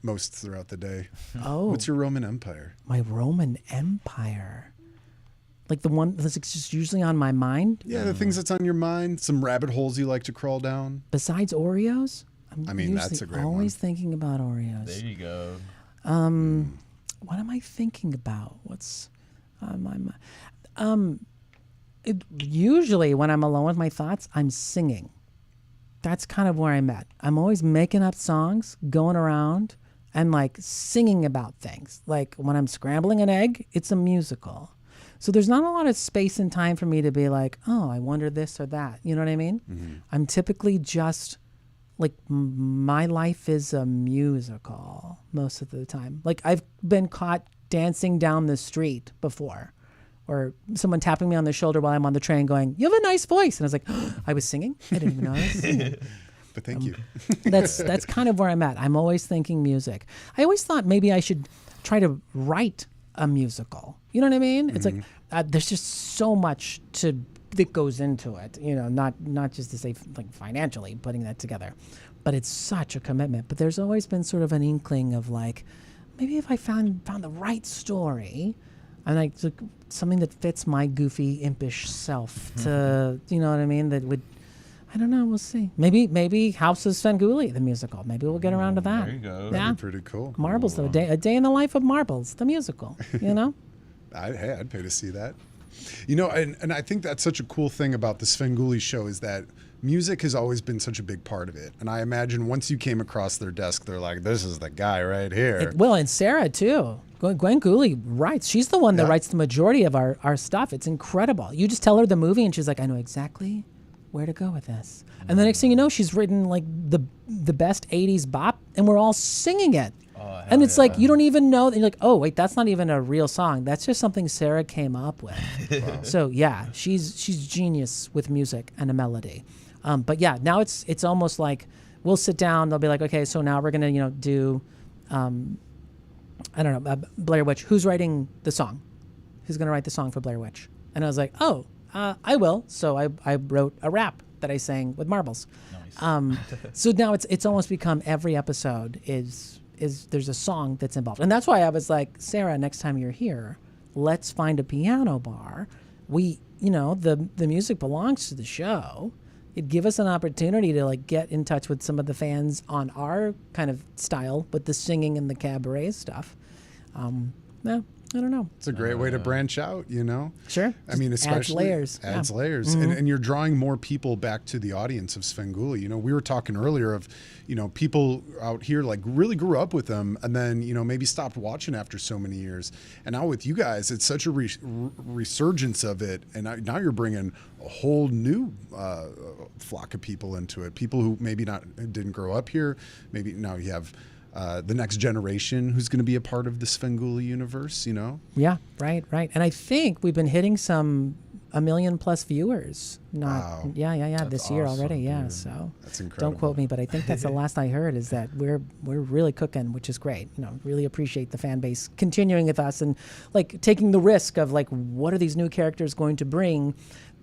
most throughout the day? Oh. What's your Roman Empire? My Roman Empire. Like the one that's just usually on my mind? Yeah, the things that's on your mind, some rabbit holes you like to crawl down. Besides Oreos? That's a great one. Always thinking about Oreos. There you go. What am I thinking about? What's on my mind? Usually when I'm alone with my thoughts, I'm singing. That's kind of where I'm at. I'm always making up songs, going around, and like singing about things. Like when I'm scrambling an egg, it's a musical. So there's not a lot of space and time for me to be like, oh, I wonder this or that. You know what I mean? Mm-hmm. I'm typically just like, my life is a musical most of the time. Like I've been caught dancing down the street before. Or someone tapping me on the shoulder while I'm on the train going, you have a nice voice. And I was like, oh, I was singing? I didn't even know I was singing. But thank you. That's kind of where I'm at. I'm always thinking music. I always thought maybe I should try to write a musical. You know what I mean? Mm-hmm. It's like, there's just so much that goes into it. Not just to say like financially putting that together. But it's such a commitment. But there's always been sort of an inkling of like, maybe if I found the right story, and like something that fits my goofy, impish self to, you know what I mean? That would, I don't know, we'll see. Maybe House of Svengoolie, the musical. Maybe we'll get around to that. There you go. Yeah. That'd be pretty cool. Marbles, though. A day in the life of Marbles, the musical, I'd pay to see that. You know, and I think that's such a cool thing about the Svengoolie show is that music has always been such a big part of it. And I imagine once you came across their desk, they're like, this is the guy right here. Well, and Sarah too. Gwen Gooley writes. She's the one that Yeah. writes the majority of our stuff. It's incredible. You just tell her the movie and she's like, I know exactly where to go with this. And the next thing you know, she's written like the best 80s bop and we're all singing it. And it's like, you don't even know. And you're like, oh, wait, that's not even a real song. That's just something Sarah came up with. So, yeah, she's genius with music and a melody. But, yeah, now it's almost like we'll sit down. They'll be like, okay, so now we're going to, do, I don't know, Blair Witch. Who's writing the song? Who's going to write the song for Blair Witch? And I was like, oh, I will. So I wrote a rap that I sang with marbles. Nice. So now it's almost become every episode is there's a song that's involved. And that's why I was like, Sarah, next time you're here, let's find a piano bar. The music belongs to the show. It'd give us an opportunity to like get in touch with some of the fans on our kind of style with the singing and the cabaret stuff. I don't know. It's a great way to branch out, Sure. I mean, especially adds layers. Layers. And you're drawing more people back to the audience of Svengoolie. We were talking earlier of, people out here like really grew up with them and then, maybe stopped watching after so many years. And now with you guys, it's such a resurgence of it. And now you're bringing a whole new flock of people into it. People who maybe didn't grow up here. Maybe now you have the next generation who's going to be a part of the Svengoolie universe, Yeah, right. And I think we've been hitting 1 million plus viewers. Wow. Yeah, That's this year awesome, already. Yeah, dude. so That's incredible. don't quote me, but I think that's the last I heard is that we're really cooking, which is great. Really appreciate the fan base continuing with us and like taking the risk of like, what are these new characters going to bring?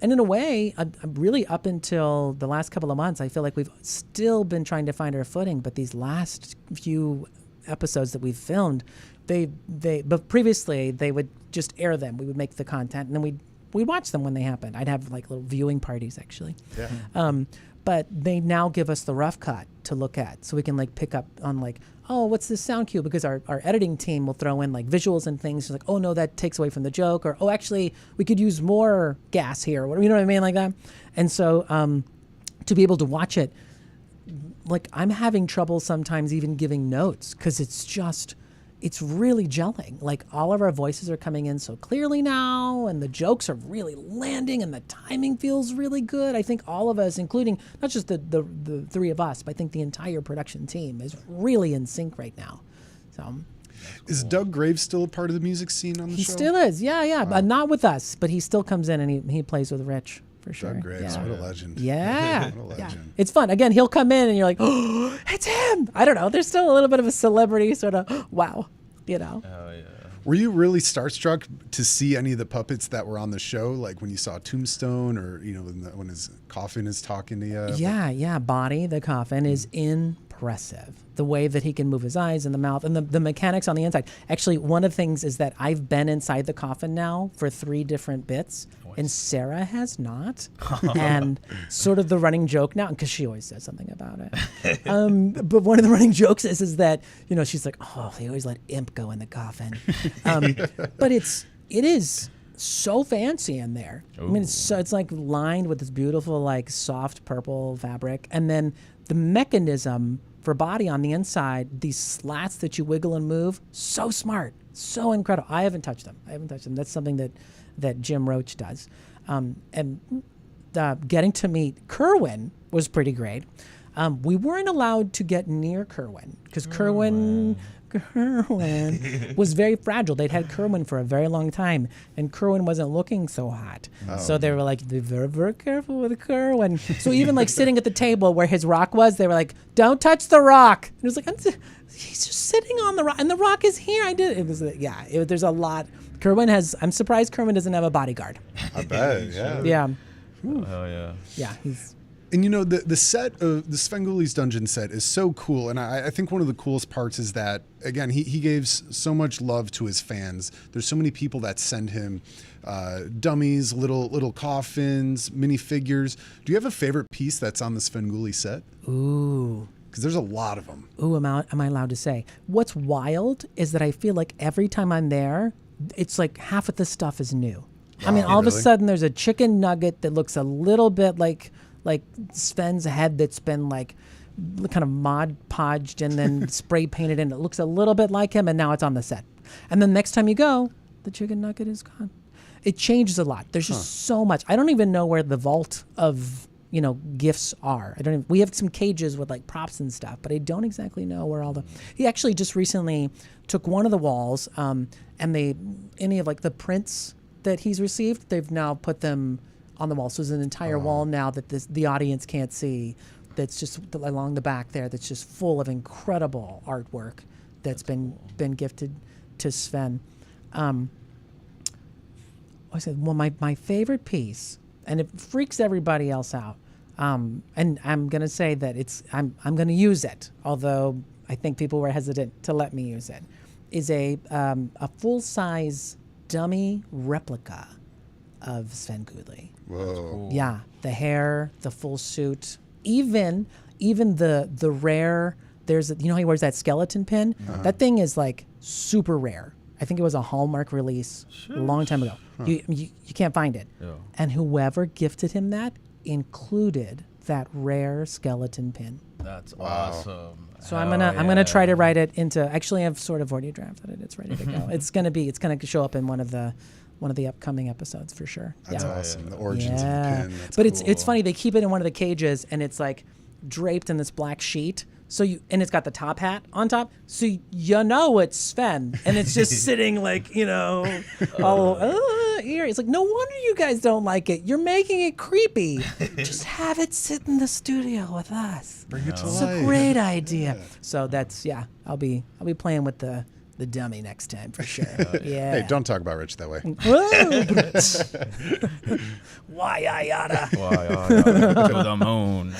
And in a way, really up until the last couple of months, I feel like we've still been trying to find our footing. But these last few episodes that we've filmed, but previously they would just air them. We would make the content and then we'd watch them when they happened. I'd have like little viewing parties actually. Yeah. But they now give us the rough cut to look at, so we can like pick up on like, oh, what's this sound cue? Because our editing team will throw in like visuals and things. It's like, oh no, that takes away from the joke, or oh, actually, we could use more gas here. You know what I mean, like that. And so to be able to watch it, like I'm having trouble sometimes even giving notes because it's really gelling. Like all of our voices are coming in so clearly now, and the jokes are really landing, and the timing feels really good. I think all of us, including not just the three of us, but I think the entire production team is really in sync right now. So, Is Doug Graves still a part of the music scene on the he show? still is, yeah, but not with us. But he still comes in and he plays with Rich for sure. Doug Graves, Yeah. what a legend. Yeah. What a Yeah. legend. It's fun. Again, he'll come in and you're like, oh, it's him. I don't know. There's still a little bit of a celebrity sort of, wow, Oh yeah. Were you really starstruck to see any of the puppets that were on the show? Like when you saw Tombstone or, when his coffin is talking to you? Yeah. Body, the coffin, is impressive. The way that he can move his eyes and the mouth and the mechanics on the inside. Actually, one of the things is that I've been inside the coffin now for 3 different bits, and Sarah has not. And sort of the running joke now, because she always says something about it. But one of the running jokes is that, she's like, oh, they always let Imp go in the coffin. But it is so fancy in there. I mean, it's like lined with this beautiful, like soft purple fabric. And then the mechanism for Body on the inside, these slats that you wiggle and move, so smart, so incredible. I haven't touched them. That's something that Jim Roach does. And getting to meet Kerwin was pretty great. We weren't allowed to get near Kerwin because Kerwin was very fragile. They'd had Kerwin for a very long time, and Kerwin wasn't looking so hot. So they were like, be very, very careful with Kerwin. So even like sitting at the table where his rock was, they were like, don't touch the rock. And it was like, he's just sitting on the rock, and the rock is here. There's a lot. I'm surprised Kerwin doesn't have a bodyguard. I bet, yeah. Yeah. Oh yeah. Yeah, he's... And the set of the Svengoolie's dungeon set is so cool, and I think one of the coolest parts is that again he gave so much love to his fans. There's so many people that send him dummies, little coffins, minifigures. Do you have a favorite piece that's on the Svengoolie set? Ooh. Because there's a lot of them. Ooh, am I allowed to say? What's wild is that I feel like every time I'm there, it's like half of the stuff is new. I mean, all of a really? sudden there's a chicken nugget that looks a little bit like Sven's head that's been like kind of Mod Podged and then spray painted and it looks a little bit like him, and now it's on the set. And then next time you go, the chicken nugget is gone. It changes a lot. There's just so much. I don't even know where the vault of gifts are. We have some cages with like props and stuff, but I don't exactly know where all the. He actually just recently took one of the walls, and any of like the prints that he's received, they've now put them on the wall. So there's an entire wall now that the audience can't see. That's just along the back there. That's just full of incredible artwork that's been gifted to Sven. I said, well, my favorite piece, and it freaks everybody else out. And I'm gonna say that I'm gonna use it, although I think people were hesitant to let me use it. Is a full size dummy replica of Sven Gudli. Whoa. Cool. Yeah, the hair, the full suit, even the rare. There's how he wears that skeleton pin. That thing is like super rare. I think it was a Hallmark release a long time ago. You can't find it. Yeah. And whoever gifted him that included that rare skeleton pin. That's awesome. So I'm gonna try to write it into. Actually, I've sort of already drafted it. It's ready to go. It's gonna show up in one of the upcoming episodes for sure. That's yeah. awesome. The origins Yeah. of the pin. That's But cool. it's funny. They keep it in one of the cages, and it's like draped in this black sheet. And it's got the top hat on top, so it's Sven, and it's just sitting like all eerie. It's like, no wonder you guys don't like it. You're making it creepy. Just have it sit in the studio with us. Bring it to It's life. a great idea. So that's I'll be playing with the dummy next time for sure. Yeah. Hey, don't talk about Rich that way. Why I oughta. To the moon.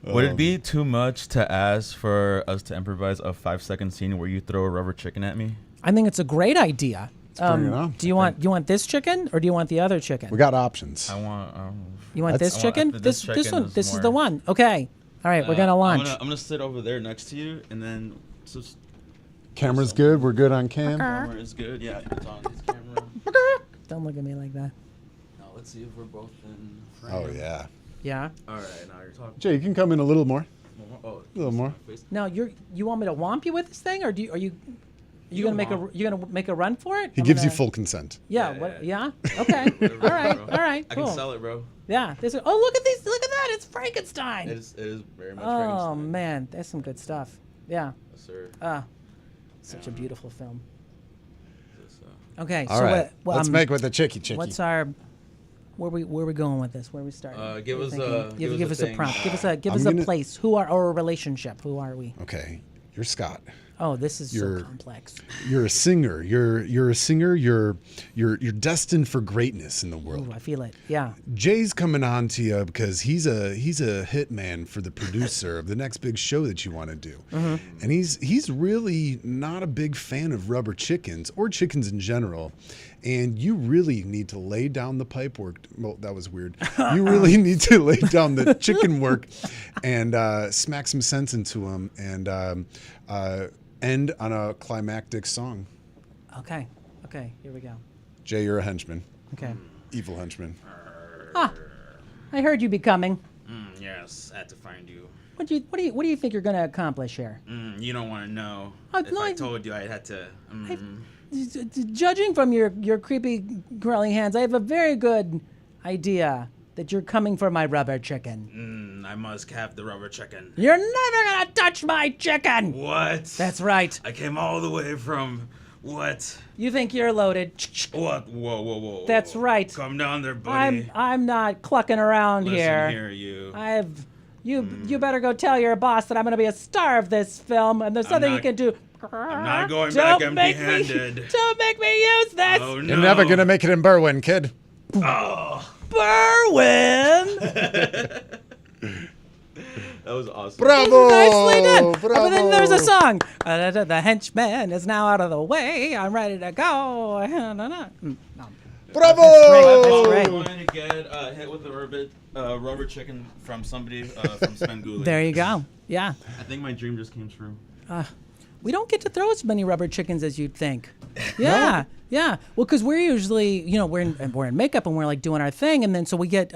Would it be too much to ask for us to improvise a 5-second scene where you throw a rubber chicken at me? I think it's a great idea. bring it on. Do you want this chicken or do you want the other chicken? We got options. I want. You want this chicken? This This chicken one. is This is more- the one. Okay. All right. We're gonna launch. I'm gonna sit over there next to you, and then just Camera's good. We're good on cam. camera is good. Yeah, it's on this camera. Don't look at me like that. Now let's see if we're both in frame. Oh yeah. Yeah. All right, now you're talking. Jay, you can come in a little more. Oh, A little more. Now you want me to womp you with this thing, or are you gonna make a run for it? He gives you full consent. Yeah. What? Yeah. Okay. All right. All right. I Cool. can sell it, bro. Yeah. Look at these. Look at that. It's Frankenstein. It is very much Oh Frankenstein. man, that's some good stuff. Yeah. Yes, sir. Such a beautiful film. This, Okay. All so right. what, Let's make with the chicky. What's our? Where we going with this? Where we starting? Give What us are you a- thinking? give us us a a thing. prompt. Give us a gonna- place. Who are or a relationship? Who are we? Okay. You're Scott. Oh, this is so You're- complex. You're a singer. You're a singer. You're destined for greatness in the world. Ooh, I feel it. Yeah. Jay's coming on to you because he's a hitman for the producer of the next big show that you want to do, and he's really not a big fan of rubber chickens or chickens in general, and you really need to lay down the pipe work. Well, that was weird. You really need to lay down the chicken work, and smack some sense into him, and end on a climactic song. Okay. Okay. Here we go. Jay, you're a henchman, Okay. evil henchman. I heard you be coming. yes, I had to find you. What do you think you're gonna accomplish here? You don't want to know. Oh, If no, I I- told you, I had to. Judging from your creepy growling hands, I have a very good idea that you're coming for my rubber chicken. I must have the rubber chicken. You're never gonna touch my chicken. What? That's right. I came all the way from. What? You think you're loaded? What? Whoa. That's right. Come down there, buddy. I'm not clucking around Listen here. you. You better go tell your boss that I'm gonna be a star of this film, and there's nothing you not- can do. I'm not going Don't back make me- empty-handed. Don't make me use this. Oh no. You're never gonna make it in Berwyn, kid. Berwyn. That was awesome. Bravo! Nicely done. Bravo! But then there's a song. The henchman is now out of the way. I'm ready to go. No. Bravo! That's great. I'm going to get hit with a rubber chicken from somebody from Sven Gudli. There you go. Yeah. I think my dream just came true. We don't get to throw as many rubber chickens as you'd think. Yeah, yeah. Well, because we're usually, we're in makeup and we're like doing our thing, and then so we get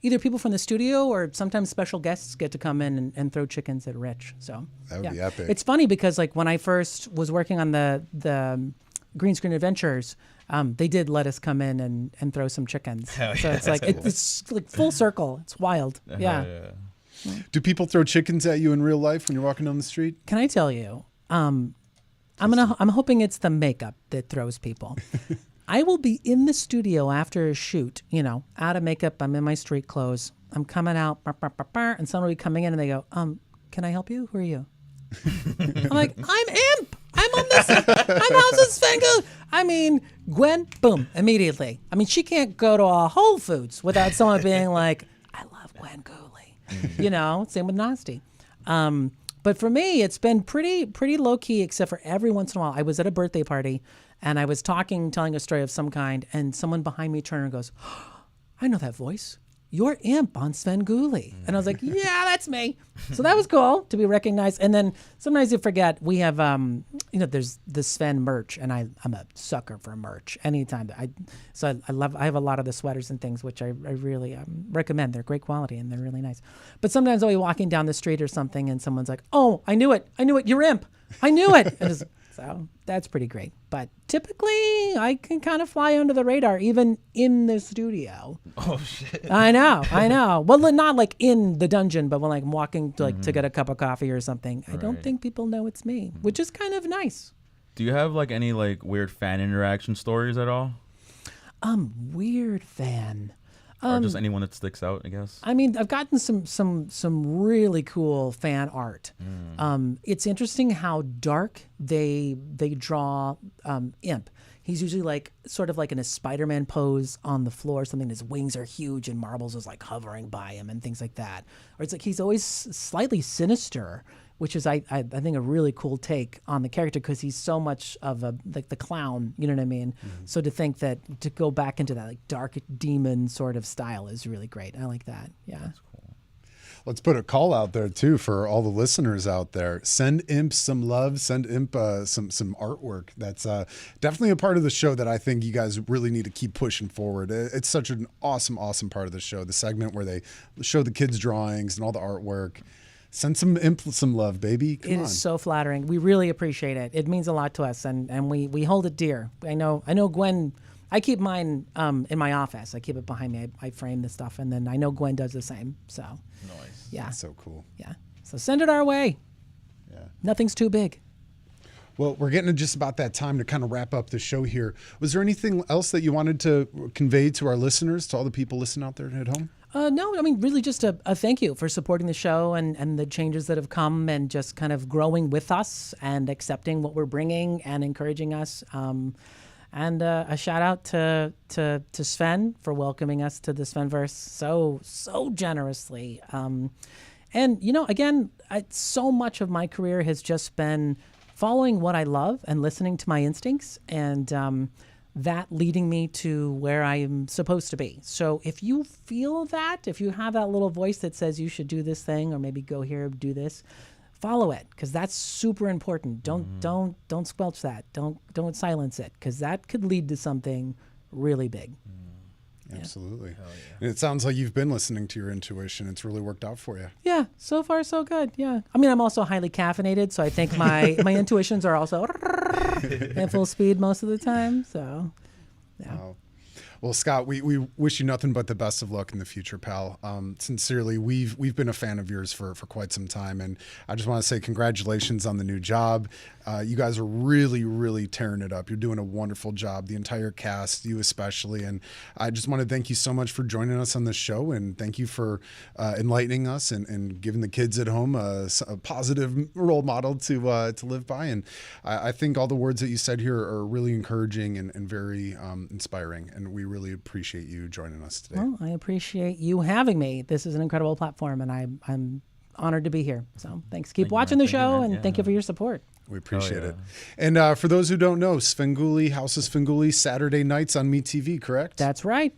either people from the studio or sometimes special guests get to come in and throw chickens at Rich. So that would be epic. It's funny because like when I first was working on the Green Screen Adventures, they did let us come in and throw some chickens. So it's like it's like full circle. It's wild. Yeah. Do people throw chickens at you in real life when you're walking down the street? Can I tell you? I'm hoping it's the makeup that throws people. I will be in the studio after a shoot, out of makeup. I'm in my street clothes. I'm coming out, and someone will be coming in and they go, can I help you? Who are you? I'm like, I'm Imp. I'm on this. I'm House of Svengool. I mean, Gwen, boom, immediately. I mean, she can't go to a Whole Foods without someone being like, I love Gwen Gooley. Same with Nasty. But for me, it's been pretty low key, except for every once in a while. I was at a birthday party and I was telling a story of some kind, and someone behind me turned and goes, I know that voice. You're Imp on Svengool. And I was like, yeah, that's me. So that was cool to be recognized. And then sometimes you forget we have, there's the Sven merch, and I'm a sucker for merch anytime. I have a lot of the sweaters and things, which I really recommend. They're great quality and they're really nice. But sometimes I'll be walking down the street or something and someone's like, oh, I knew it. You're Imp. I knew it. So that's pretty great. But typically, I can kind of fly under the radar, even in the studio. Oh, shit. I know. Well, not like in the dungeon, but when like I'm walking to get a cup of coffee or something, I don't think people know it's me, which is kind of nice. Do you have like any like weird fan interaction stories at all? Weird fan. Or just anyone that sticks out, I guess. I mean, I've gotten some really cool fan art. It's interesting how dark they draw Imp. He's usually like sort of like in a Spider-Man pose on the floor or something. His wings are huge and Marbles is like hovering by him and things like that. Or it's like he's always slightly sinister, which is I think a really cool take on the character because he's so much of the clown, you know what I mean? So to think that to go back into that like dark demon sort of style is really great. I like that. Yeah. That's cool. Let's put a call out there too for all the listeners out there. Send Imp some love. Send Imp some artwork. That's definitely a part of the show that I think you guys really need to keep pushing forward. It's such an awesome part of the show. The segment where they show the kids' drawings and all the artwork. Send some Imp some love, baby. Come on. It is so flattering. We really appreciate it. It means a lot to us, and we hold it dear. I know Gwen. I keep mine in my office. I keep it behind me. I frame the stuff, and then I know Gwen does the same. So nice. Yeah. That's so cool. Yeah. So send it our way. Yeah. Nothing's too big. Well, we're getting to just about that time to kind of wrap up the show here. Was there anything else that you wanted to convey to our listeners, to all the people listening out there at home? No, I mean, really just a thank you for supporting the show and the changes that have come and just kind of growing with us and accepting what we're bringing and encouraging us. And a shout out to Sven for welcoming us to the Svenverse so generously. And, again, so much of my career has just been following what I love and listening to my instincts and that leading me to where I'm supposed to be. So if you feel that, if you have that little voice that says you should do this thing or maybe go here, do this, follow it because that's super important. Don't squelch that. Don't silence it because that could lead to something really big. Absolutely. Yeah. And it sounds like you've been listening to your intuition. It's really worked out for you. Yeah, so far so good. Yeah. I mean, I'm also highly caffeinated, so I think my intuitions are also at full speed most of the time. So, yeah. Wow. Well, Scott, we wish you nothing but the best of luck in the future, pal. Sincerely, we've been a fan of yours for quite some time, and I just want to say congratulations on the new job. You guys are really, really tearing it up. You're doing a wonderful job, the entire cast, you especially, and I just want to thank you so much for joining us on this show, and thank you for enlightening us and giving the kids at home a positive role model to live by. And I think all the words that you said here are really encouraging and very inspiring, and we really appreciate you joining us today. Well, I appreciate you having me. This is an incredible platform, and I'm honored to be here. So thanks. Keep watching the show, and thank you for your support. We appreciate it. And for those who don't know, Svengool, House of Svengool, Saturday nights on MeTV, correct? That's right.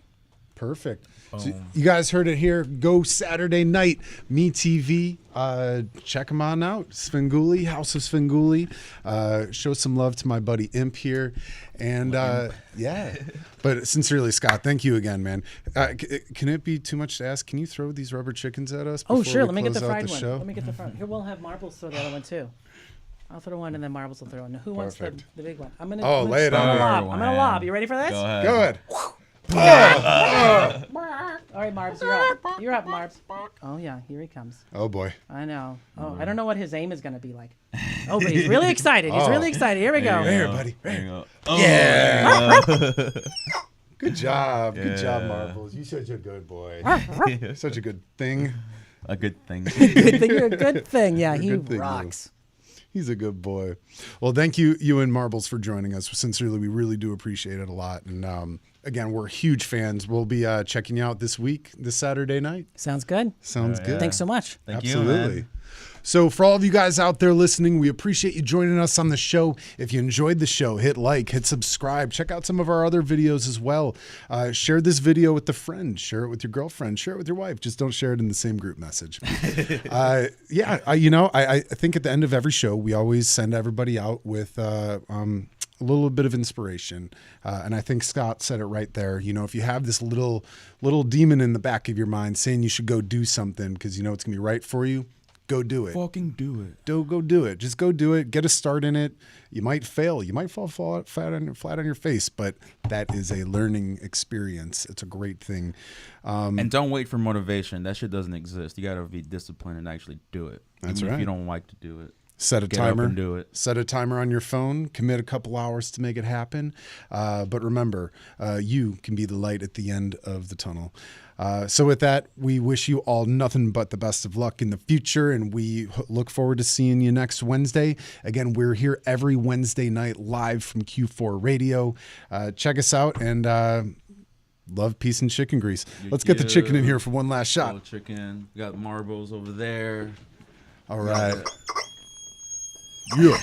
Perfect. So you guys heard it here. Go Saturday night, Me TV. Check them on out. Svengoolie, House of Svengoolie. Show some love to my buddy Imp here. And yeah, but sincerely, Scott, thank you again, man. Can it be too much to ask? Can you throw these rubber chickens at us? Oh, before sure. we Let me get the close out fried one. show? Let me get the fried. Here, we'll have Marbles throw the other one too. I'll throw one and then Marbles will throw one. Who wants the big one? I'm gonna. Lay it on. I'm gonna lob. You ready for this? Go ahead. Go ahead. All right, Marbs, you're up. You're up, Marbs. Oh yeah, here he comes. Oh boy. I know. Oh, I don't know what his aim is gonna be like. Oh, but he's really excited. He's really excited. Here we go. Here, buddy. There you go. Yeah. Good job. Good job, Marbles. You're such a good boy. Such a good thing. A good thing. Good thing. You're a good thing. Yeah, he good thing, rocks. He's a good boy. Well, thank you and Marbles for joining us. Sincerely, we really do appreciate it a lot. And again, we're huge fans. We'll be checking you out this Saturday night. Sounds good. Sounds good. Thanks so much. Thank Absolutely. you, man. So for all of you guys out there listening, we appreciate you joining us on the show. If you enjoyed the show, hit like, hit subscribe, check out some of our other videos as well. Share this video with a friend, share it with your girlfriend, share it with your wife. Just don't share it in the same group message. I think at the end of every show, we always send everybody out with a little bit of inspiration. And I think Scott said it right there. You know, if you have this little demon in the back of your mind saying you should go do something because you know it's going to be right for you, go do it. Fucking do it. Go do it. Just go do it. Get a start in it. You might fail. You might fall flat on your face, but that is a learning experience. It's a great thing. And don't wait for motivation. That shit doesn't exist. You got to be disciplined and actually do it. That's Even right. if you don't like to do it. Set a Get timer. up and do it. Set a timer on your phone. Commit a couple hours to make it happen. But remember, you can be the light at the end of the tunnel. So with that, we wish you all nothing but the best of luck in the future, and we look forward to seeing you next Wednesday. Again, we're here every Wednesday night live from Q4 Radio. Check us out, and love, peace, and chicken grease. Let's get the chicken in here for one last shot. Little chicken. We got Marbles over there. All right. Yeah.